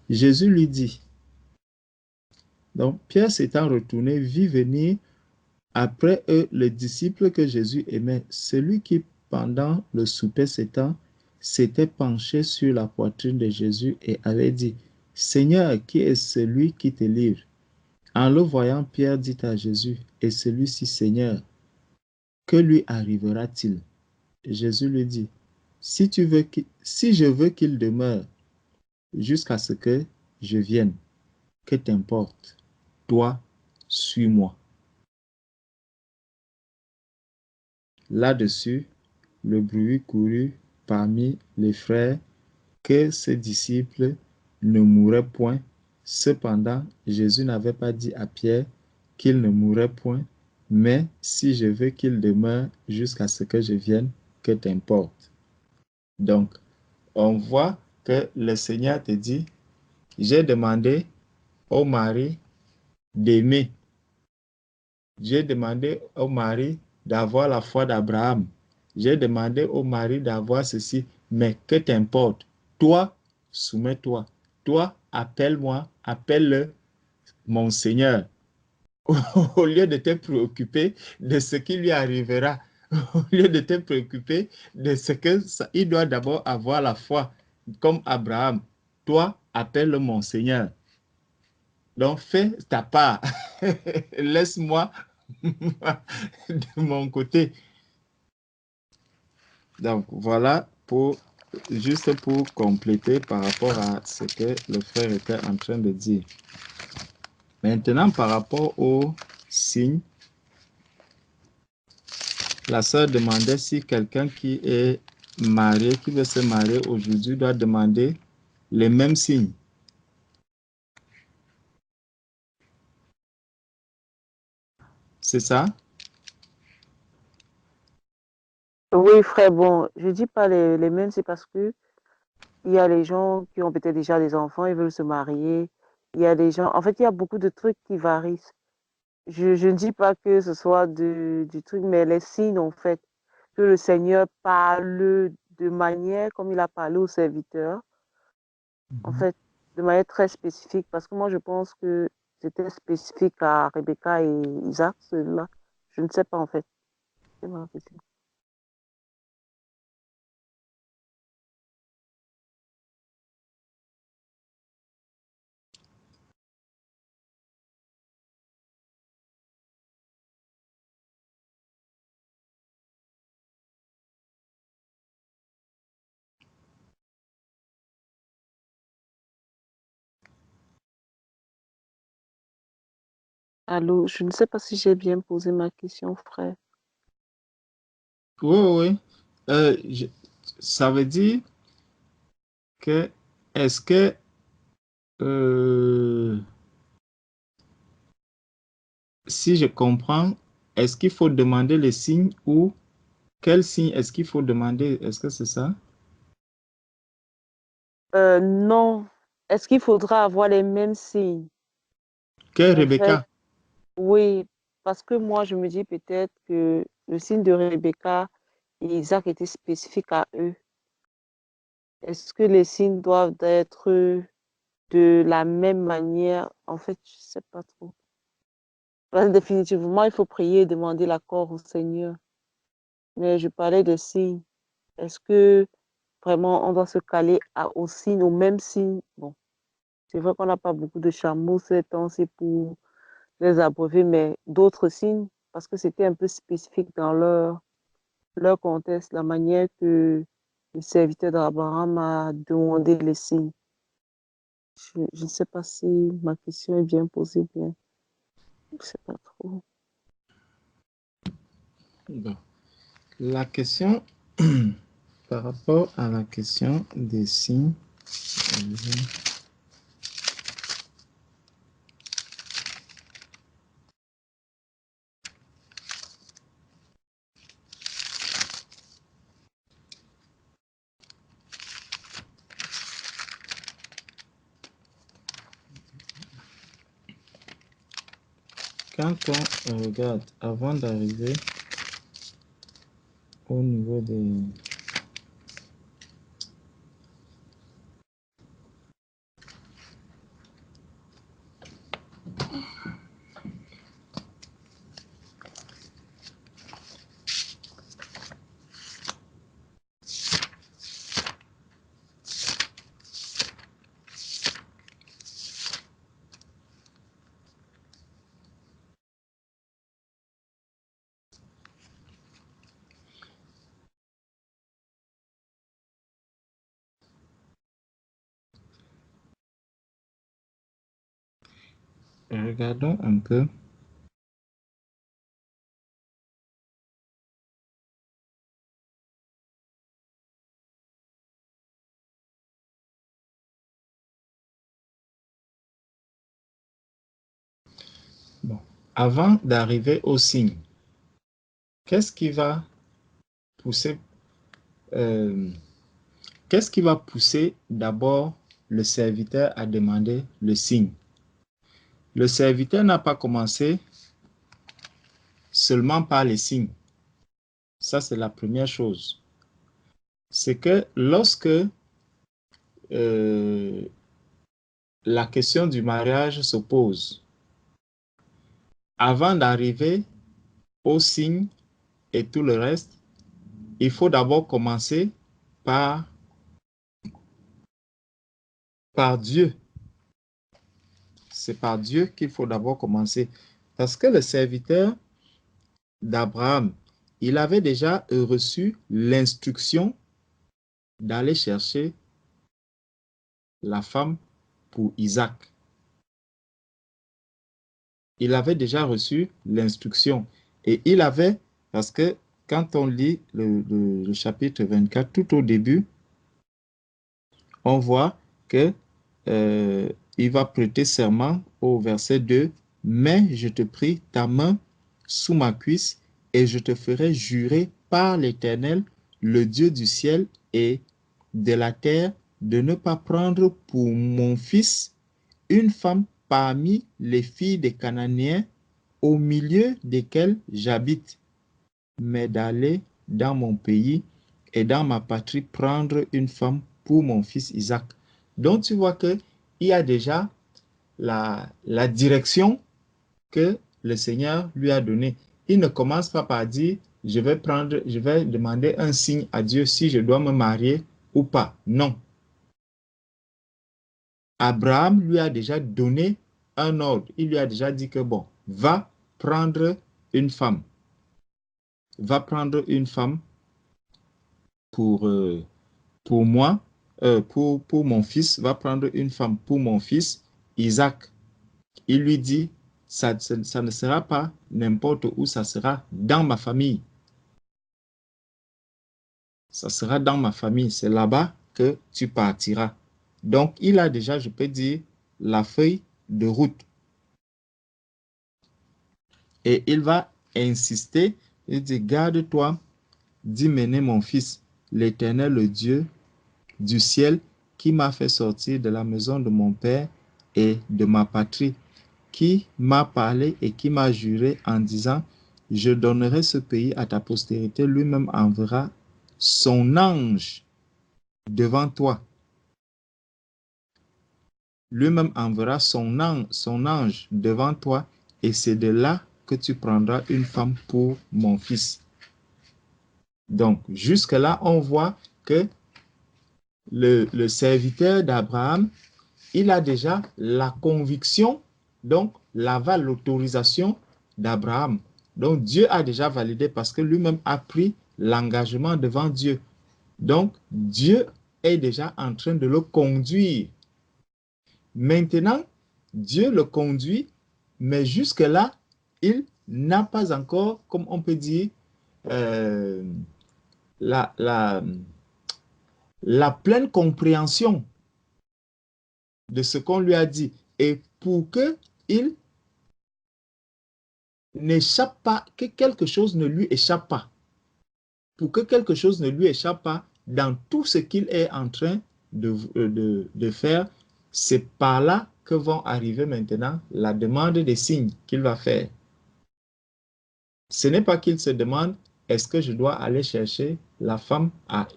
Jésus lui dit, donc Pierre s'étant retourné, vit venir après eux le disciple que Jésus aimait, celui qui, pendant le souper s'était penché sur la poitrine de Jésus et avait dit, « Seigneur, qui est celui qui te livre ?» En le voyant, Pierre dit à Jésus, « Et celui-ci, Seigneur, que lui arrivera-t-il » Jésus lui dit, « Si je veux qu'il demeure jusqu'à ce que je vienne, que t'importe, toi, suis-moi. » Là-dessus, le bruit courut parmi les frères que ce disciple ne mourrait point. Cependant, Jésus n'avait pas dit à Pierre qu'il ne mourrait point, mais si je veux qu'il demeure jusqu'à ce que je vienne, que t'importe. Donc, on voit que le Seigneur te dit, j'ai demandé au mari d'aimer J'ai demandé au mari d'avoir la foi d'Abraham. J'ai demandé au mari d'avoir ceci. Mais que t'importe? Toi, soumets-toi. Toi, appelle-moi, appelle-le mon Seigneur. Au lieu de te préoccuper de ce qui lui arrivera, au lieu de te préoccuper de ce il doit d'abord avoir la foi, comme Abraham. Toi, appelle-le mon Seigneur. Donc, fais ta part. Laisse-moi de mon côté. Donc, voilà juste pour compléter par rapport à ce que le frère était en train de dire. Maintenant, par rapport au signe, la sœur demandait si quelqu'un qui est marié, qui veut se marier aujourd'hui, doit demander les mêmes signes. C'est ça? Oui, frère, bon, je dis pas les mêmes, c'est parce que il y a les gens qui ont peut-être déjà des enfants, ils veulent se marier. Il y a des gens, en fait, il y a beaucoup de trucs qui varient. Je ne dis pas que ce soit du truc, mais les signes, en fait, que le Seigneur parle de manière comme il a parlé aux serviteurs, en fait, de manière très spécifique, parce que moi, je pense que c'était spécifique à Rebecca et Isaac, ceux-là. Je ne sais pas, en fait. C'est ma question. Allô, je ne sais pas si j'ai bien posé ma question, frère. Oui, oui, oui. Ça veut dire que, est-ce que, si je comprends, est-ce qu'il faut demander les signes ou quel signe est-ce qu'il faut demander? Est-ce que c'est ça? Non. Est-ce qu'il faudra avoir les mêmes signes? Que En fait, Rebecca? oui, parce que moi, je me dis peut-être que le signe de Rebecca et Isaac était spécifique à eux. Est-ce que les signes doivent être de la même manière? En fait, je ne sais pas trop. Parce que définitivement, il faut prier et demander l'accord au Seigneur. Mais je parlais de signes. Est-ce que vraiment on doit se caler aux signes, aux mêmes signes? Bon, c'est vrai qu'on n'a pas beaucoup de chameaux ces temps-ci pour les abreuver, mais d'autres signes, parce que c'était un peu spécifique dans leur contexte, la manière que le serviteur d'Abraham a demandé les signes. Je ne sais pas si ma question est bien posée bien. Je ne sais pas trop. Bon. La question, par rapport à la question des signes, quand on regarde, avant d'arriver au niveau des... Regardons un peu. Bon. Avant d'arriver au signe, qu'est-ce qui va pousser qu'est-ce qui va pousser d'abord le serviteur à demander le signe? Le serviteur n'a pas commencé seulement par les signes. Ça, c'est la première chose. C'est que lorsque la question du mariage se pose, avant d'arriver aux signes et tout le reste, il faut d'abord commencer par Dieu. C'est par Dieu qu'il faut d'abord commencer. Parce que le serviteur d'Abraham, il avait déjà reçu l'instruction d'aller chercher la femme pour Isaac. Il avait déjà reçu l'instruction. Et il avait, parce que quand on lit le chapitre 24, tout au début, on voit que il va prêter serment au verset 2, « Mais je te prie ta main sous ma cuisse et je te ferai jurer par l'Éternel, le Dieu du ciel et de la terre, de ne pas prendre pour mon fils une femme parmi les filles des Cananéens au milieu desquelles j'habite, mais d'aller dans mon pays et dans ma patrie prendre une femme pour mon fils Isaac. » Donc tu vois qu'il y a déjà la direction que le Seigneur lui a donnée. Il ne commence pas par dire, je vais demander un signe à Dieu si je dois me marier ou pas. Non. Abraham lui a déjà donné un ordre. Il lui a déjà dit que bon, va prendre une femme. Va prendre une femme pour moi, pour mon fils, va prendre une femme pour mon fils, Isaac. Il lui dit, ça ne sera pas n'importe où, ça sera dans ma famille. Ça sera dans ma famille, c'est là-bas que tu partiras. Donc, il a déjà, je peux dire, la feuille de route. Et il va insister, il dit, garde-toi d'y mener mon fils, l'Éternel, le Dieu du ciel, qui m'a fait sortir de la maison de mon père et de ma patrie, qui m'a parlé et qui m'a juré en disant, je donnerai ce pays à ta postérité, lui-même enverra son ange devant toi. Lui-même enverra son ange devant toi, et c'est de là que tu prendras une femme pour mon fils. Donc, jusque-là, on voit que le serviteur d'Abraham, il a déjà la conviction, donc l'aval, l'autorisation d'Abraham. Donc, Dieu a déjà validé parce que lui-même a pris l'engagement devant Dieu. Donc, Dieu est déjà en train de le conduire. Maintenant, Dieu le conduit, mais jusque-là, il n'a pas encore, comme on peut dire, la pleine compréhension de ce qu'on lui a dit. Et pour qu'il n'échappe pas, que quelque chose ne lui échappe pas, pour que quelque chose ne lui échappe pas dans tout ce qu'il est en train de faire, c'est par là que vont arriver maintenant la demande des signes qu'il va faire. Ce n'est pas qu'il se demande, est-ce que je dois aller chercher la femme à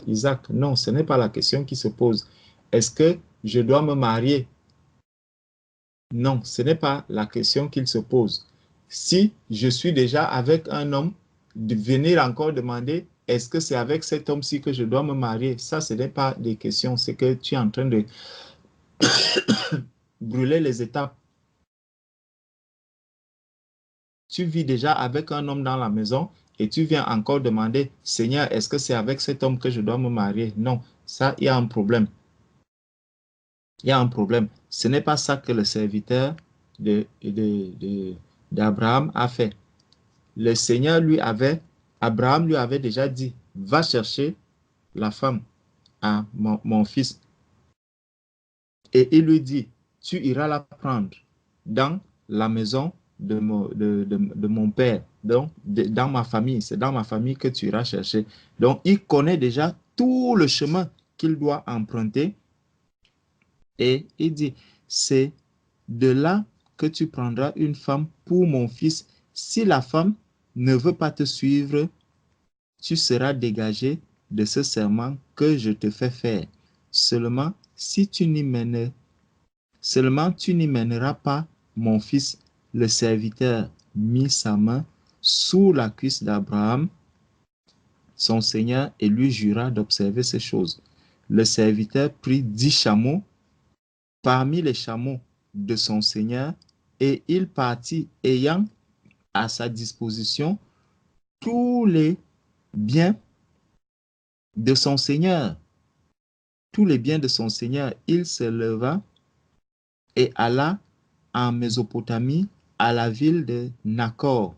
Isaac? Non, ce n'est pas la question qui se pose. Est-ce que je dois me marier? Non, ce n'est pas la question qu'il se pose. Si je suis déjà avec un homme, de venir encore demander, est-ce que c'est avec cet homme-ci que je dois me marier? Ça, ce n'est pas des questions, c'est que tu es en train de brûler les étapes. Tu vis déjà avec un homme dans la maison et tu viens encore demander, Seigneur, est-ce que c'est avec cet homme que je dois me marier? Non, ça, il y a un problème. Il y a un problème. Ce n'est pas ça que le serviteur d'Abraham a fait. Le Seigneur Abraham lui avait déjà dit, va chercher la femme à mon fils. Et il lui dit, tu iras la prendre dans la maison de mon père, donc dans ma famille. C'est dans ma famille que tu iras chercher. Donc, il connaît déjà tout le chemin qu'il doit emprunter. Et il dit, c'est de là que tu prendras une femme pour mon fils. si la femme ne veut pas te suivre, tu seras dégagé de ce serment que je te fais faire. Seulement, tu n'y mèneras pas mon fils, le serviteur mit sa main sous la cuisse d'Abraham, son Seigneur, et lui jura d'observer ces choses. Le serviteur prit 10 chameaux parmi les chameaux de son Seigneur, et il partit ayant à sa disposition tous les biens de son Seigneur. Tous les biens de son Seigneur. Il se leva et alla en Mésopotamie, à la ville de Nachor.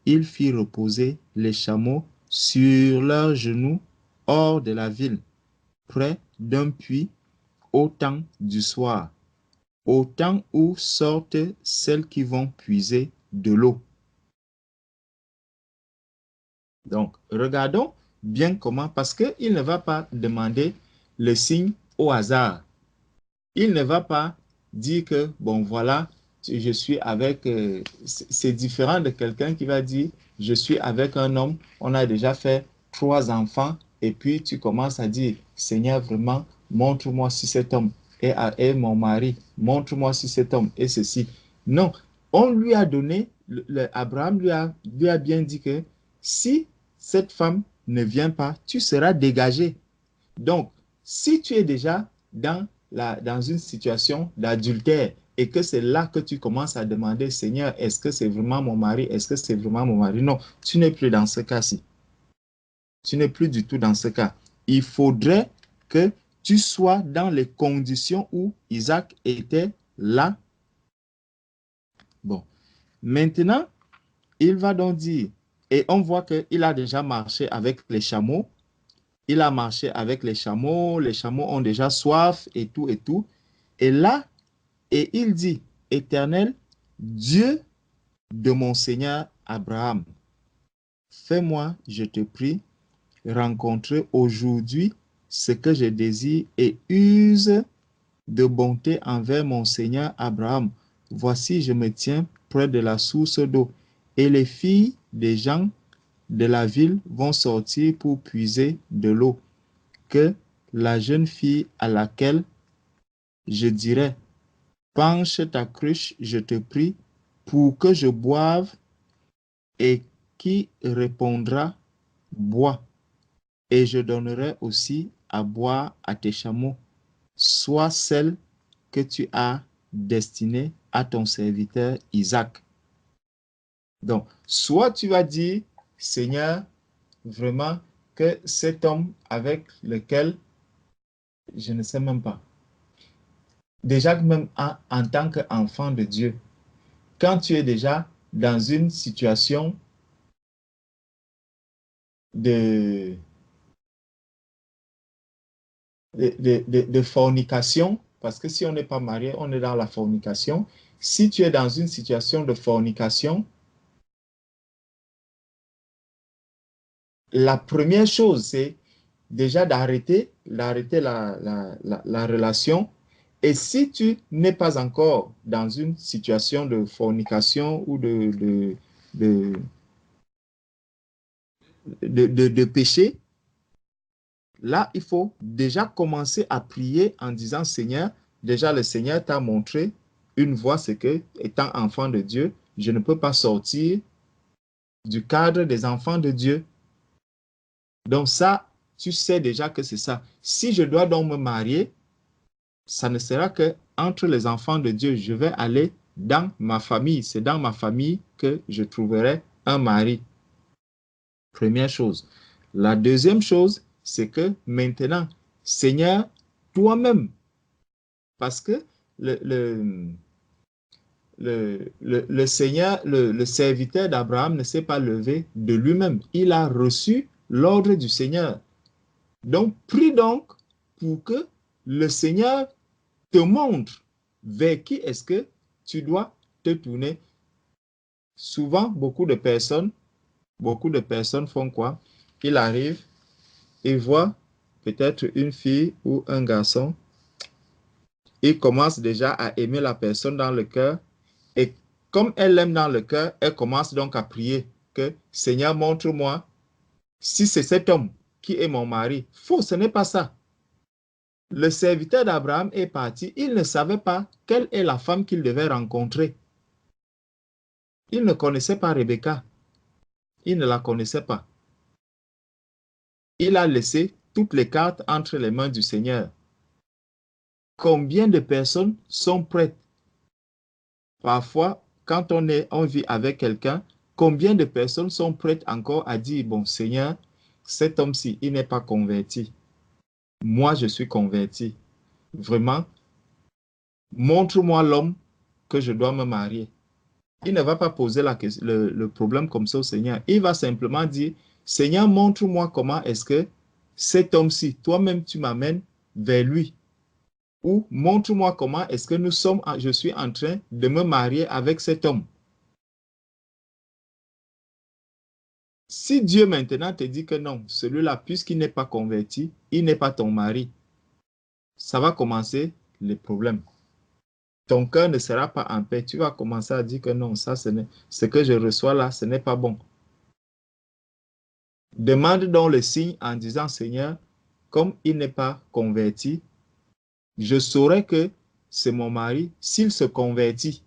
Il fit reposer les chameaux sur leurs genoux hors de la ville, près d'un puits, au temps du soir, au temps où sortent celles qui vont puiser de l'eau. Donc, regardons bien comment, parce qu'il ne va pas demander le signe au hasard. Il ne va pas dire que, bon, voilà, je suis avec... c'est différent de quelqu'un qui va dire, je suis avec un homme, on a déjà fait 3 enfants, et puis tu commences à dire, Seigneur, vraiment, montre-moi si cet homme est mon mari, montre-moi si cet homme est ceci. Non, on lui a donné, Abraham lui a bien dit que si cette femme ne vient pas, tu seras dégagé. Donc, si tu es déjà dans une situation d'adultère et que c'est là que tu commences à demander, Seigneur, est-ce que c'est vraiment mon mari? Est-ce que c'est vraiment mon mari? Non, tu n'es plus dans ce cas-ci. Tu n'es plus du tout dans ce cas. Il faudrait que tu sois dans les conditions où Isaac était là. Bon, maintenant, il va donc dire, et on voit qu'il a déjà marché avec les chameaux. Il a marché avec les chameaux ont déjà soif et tout et tout. Et là, et il dit, Éternel, Dieu de mon Seigneur Abraham, fais-moi, je te prie, rencontrer aujourd'hui ce que je désire et use de bonté envers mon Seigneur Abraham. Voici, je me tiens près de la source d'eau et les filles des gens de la ville vont sortir pour puiser de l'eau. Que la jeune fille à laquelle je dirai, penche ta cruche, je te prie, pour que je boive, et qui répondra, bois, et je donnerai aussi à boire à tes chameaux, soit celle que tu as destinée à ton serviteur Isaac. Donc, soit tu vas dire, Seigneur, vraiment que cet homme avec lequel je ne sais même pas, déjà même en tant qu'enfant de Dieu, quand tu es déjà dans une situation de fornication, parce que si on n'est pas marié, on est dans la fornication. Si tu es dans une situation de fornication, la première chose, c'est déjà d'arrêter la relation. Et si tu n'es pas encore dans une situation de fornication ou de péché, là, il faut déjà commencer à prier en disant, Seigneur, déjà le Seigneur t'a montré une voie, c'est que, étant enfant de Dieu, je ne peux pas sortir du cadre des enfants de Dieu. Donc ça, tu sais déjà que c'est ça. Si je dois donc me marier, ça ne sera que entre les enfants de Dieu. Je vais aller dans ma famille. C'est dans ma famille que je trouverai un mari. Première chose. La deuxième chose, c'est que maintenant, Seigneur, toi-même, parce que le Seigneur, le serviteur d'Abraham ne s'est pas levé de lui-même. Il a reçu l'ordre du Seigneur. Donc, prie donc pour que le Seigneur te montre vers qui est-ce que tu dois te tourner. Souvent, beaucoup de personnes font quoi? Ils arrivent, ils voient peut-être une fille ou un garçon, ils commencent déjà à aimer la personne dans le cœur et Comme elle l'aime dans le cœur, elle commence donc à prier que Seigneur, montre-moi si c'est cet homme qui est mon mari. Faux, ce n'est pas ça. Le serviteur d'Abraham est parti. Il ne savait pas quelle est la femme qu'il devait rencontrer. Il ne connaissait pas Rebecca. Il ne la connaissait pas. Il a laissé toutes les cartes entre les mains du Seigneur. Combien de personnes sont prêtes? Parfois, quand on vit avec quelqu'un, combien de personnes sont prêtes encore à dire, bon Seigneur, cet homme-ci, il n'est pas converti. Moi, je suis converti. Vraiment, montre-moi l'homme que je dois me marier. Il ne va pas poser le problème comme ça au Seigneur. Il va simplement dire, Seigneur, montre-moi comment est-ce que cet homme-ci, toi-même, tu m'amènes vers lui. Ou montre-moi comment est-ce que je suis en train de me marier avec cet homme. Si Dieu maintenant te dit que non, celui-là, puisqu'il n'est pas converti, il n'est pas ton mari, ça va commencer les problèmes. Ton cœur ne sera pas en paix. Tu vas commencer à dire que non, ça, ce que je reçois là, ce n'est pas bon. Demande donc le signe en disant, Seigneur, comme il n'est pas converti, je saurai que c'est mon mari s'il se convertit.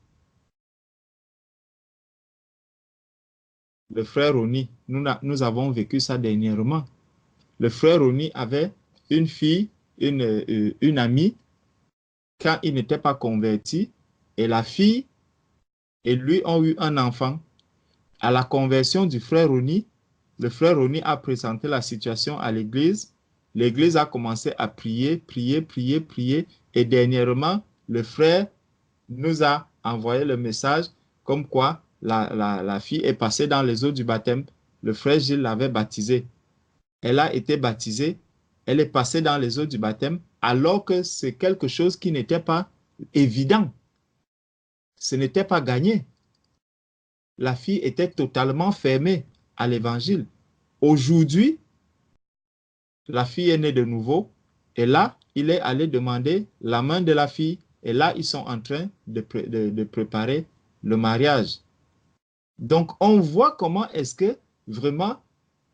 Le frère Oni, nous avons vécu ça dernièrement. Le frère Oni avait une fille, une amie, quand il n'était pas converti, et la fille et lui ont eu un enfant. À la conversion du frère Oni, le frère Oni a présenté la situation à l'église. L'église a commencé à prier, et dernièrement, le frère nous a envoyé le message comme quoi la fille est passée dans les eaux du baptême. Le frère Gilles l'avait baptisée. Elle a été baptisée, elle est passée dans les eaux du baptême, alors que c'est quelque chose qui n'était pas évident. Ce n'était pas gagné. La fille était totalement fermée à l'évangile. Aujourd'hui, la fille est née de nouveau, et là, il est allé demander la main de la fille, et là, ils sont en train de préparer le mariage. Donc, on voit comment est-ce que vraiment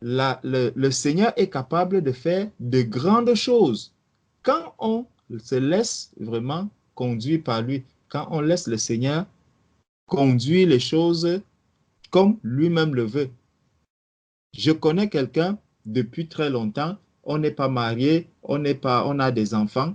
le Seigneur est capable de faire de grandes choses. Quand on se laisse vraiment conduire par lui, quand on laisse le Seigneur conduire les choses comme lui-même le veut. Je connais quelqu'un depuis très longtemps, on n'est pas marié, on a des enfants.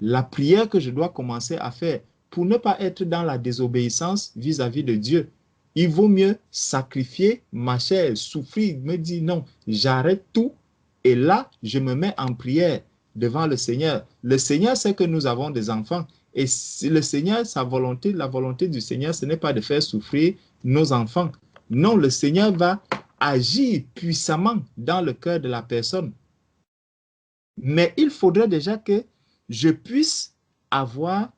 La prière que je dois commencer à faire pour ne pas être dans la désobéissance vis-à-vis de Dieu, il vaut mieux sacrifier ma chair, souffrir, me dire non, j'arrête tout et là, je me mets en prière devant le Seigneur. Le Seigneur sait que nous avons des enfants et si le Seigneur, sa volonté, la volonté du Seigneur, ce n'est pas de faire souffrir nos enfants. Non, le Seigneur va agir puissamment dans le cœur de la personne. Mais il faudrait déjà que je puisse avoir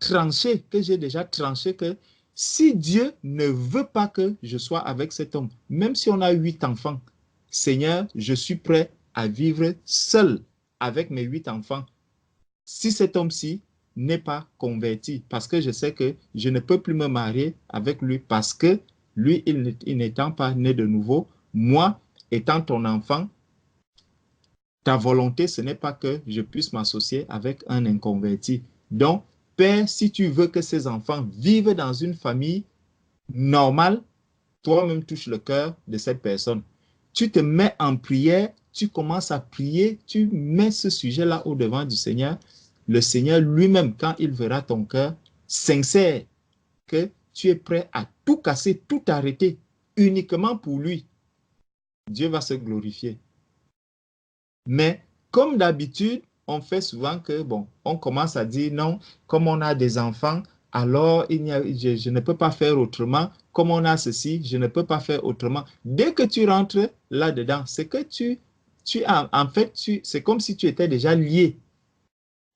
tranché, que j'ai déjà tranché que si Dieu ne veut pas que je sois avec cet homme, même si on a 8 enfants, Seigneur, je suis prêt à vivre seul avec mes 8 enfants. Si cet homme-ci n'est pas converti, parce que je sais que je ne peux plus me marier avec lui, parce que lui, il n'étant pas né de nouveau, moi, étant ton enfant, ta volonté, ce n'est pas que je puisse m'associer avec un inconverti. Donc, Père, si tu veux que ces enfants vivent dans une famille normale, toi-même touche le cœur de cette personne. Tu te mets en prière, tu commences à prier, tu mets ce sujet-là au devant du Seigneur. Le Seigneur lui-même, quand il verra ton cœur sincère, que tu es prêt à tout casser, tout arrêter, uniquement pour lui, Dieu va se glorifier. Mais comme d'habitude, on fait souvent que, bon, on commence à dire non, comme on a des enfants, alors je ne peux pas faire autrement. Comme on a ceci, je ne peux pas faire autrement. Dès que tu rentres là-dedans, c'est que c'est comme si tu étais déjà lié.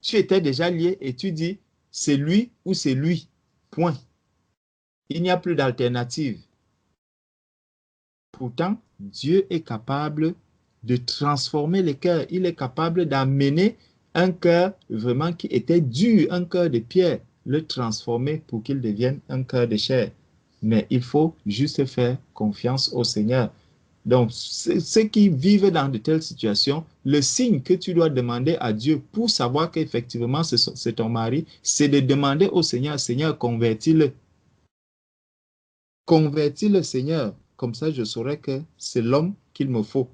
Tu étais déjà lié et tu dis, c'est lui ou c'est lui. Point. Il n'y a plus d'alternative. Pourtant, Dieu est capable de transformer les cœurs. Il est capable d'amener un cœur vraiment qui était dur, un cœur de pierre, le transformer pour qu'il devienne un cœur de chair. Mais il faut juste faire confiance au Seigneur. Donc, ceux qui vivent dans de telles situations, le signe que tu dois demander à Dieu pour savoir qu'effectivement c'est ton mari, c'est de demander au Seigneur, Seigneur, convertis-le. Convertis le Seigneur. Comme ça, je saurai que c'est l'homme qu'il me faut.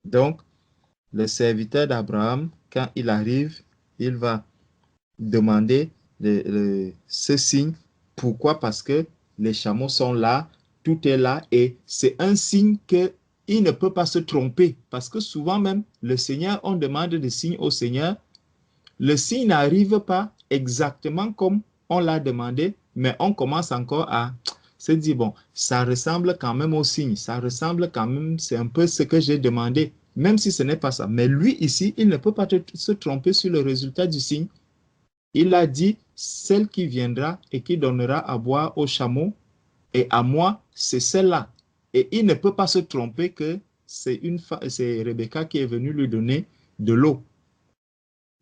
Donc, le serviteur d'Abraham, quand il arrive, il va demander ce signe. Pourquoi? Parce que les chameaux sont là, tout est là et c'est un signe qu'il ne peut pas se tromper. Parce que souvent même, le Seigneur, on demande des signes au Seigneur. Le signe n'arrive pas exactement comme on l'a demandé, mais on commence encore à se dire, bon, ça ressemble quand même au signe, ça ressemble quand même, c'est un peu ce que j'ai demandé, même si ce n'est pas ça. Mais lui, ici, il ne peut pas se tromper sur le résultat du signe. Il a dit, celle qui viendra et qui donnera à boire aux chameaux et à moi, c'est celle-là. Et il ne peut pas se tromper que c'est Rebecca qui est venue lui donner de l'eau.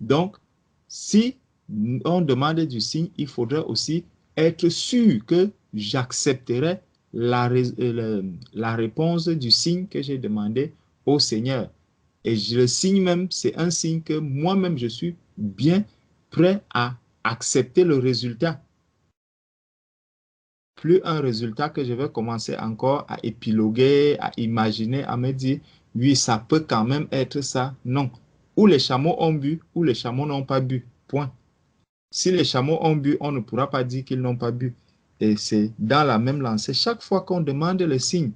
Donc, si on demande du signe, il faudrait aussi être sûr que j'accepterai la réponse du signe que j'ai demandé au Seigneur. Et le signe même, c'est un signe que moi-même, je suis bien prêt à accepter le résultat. Plus un résultat que je vais commencer encore à épiloguer, à imaginer, à me dire, oui, ça peut quand même être ça. Non. Ou les chameaux ont bu, ou les chameaux n'ont pas bu. Point. Si les chameaux ont bu, on ne pourra pas dire qu'ils n'ont pas bu. Et c'est dans la même lancée. Chaque fois qu'on demande le signe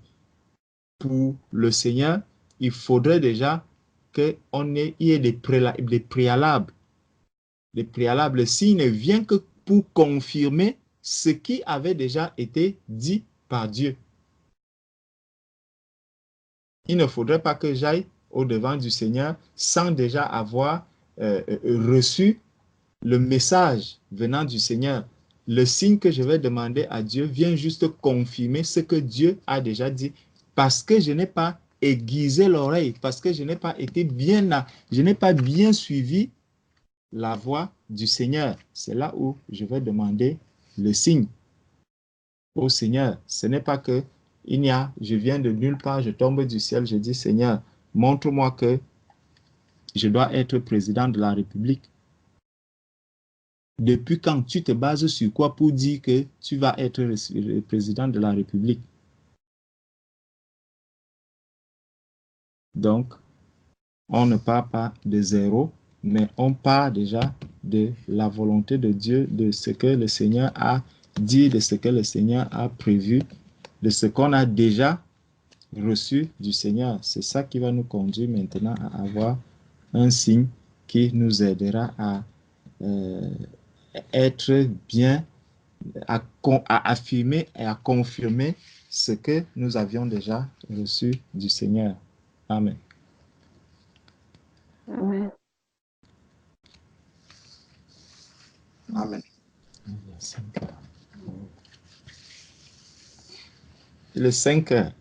pour le Seigneur, il faudrait déjà qu'il y ait des préalables. Les préalables, le signe ne vient que pour confirmer ce qui avait déjà été dit par Dieu. Il ne faudrait pas que j'aille au-devant du Seigneur sans déjà avoir reçu le message venant du Seigneur. Le signe que je vais demander à Dieu vient juste confirmer ce que Dieu a déjà dit parce que je n'ai pas aiguisé l'oreille, parce que je n'ai pas bien suivi la voix du Seigneur. C'est là où je vais demander le signe au Seigneur. Ce n'est pas que je viens de nulle part, je tombe du ciel, je dis Seigneur, montre-moi que je dois être président de la République. Depuis quand tu te bases sur quoi pour dire que tu vas être le président de la République? Donc, on ne part pas de zéro, mais on part déjà de la volonté de Dieu, de ce que le Seigneur a dit, de ce que le Seigneur a prévu, de ce qu'on a déjà reçu du Seigneur. C'est ça qui va nous conduire maintenant à avoir un signe qui nous aidera à être bien, à affirmer et à confirmer ce que nous avions déjà reçu du Seigneur. Amen. Amen. Amen. Il est 5 heures.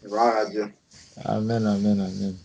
Gloire à Dieu. Amen, amen, amen.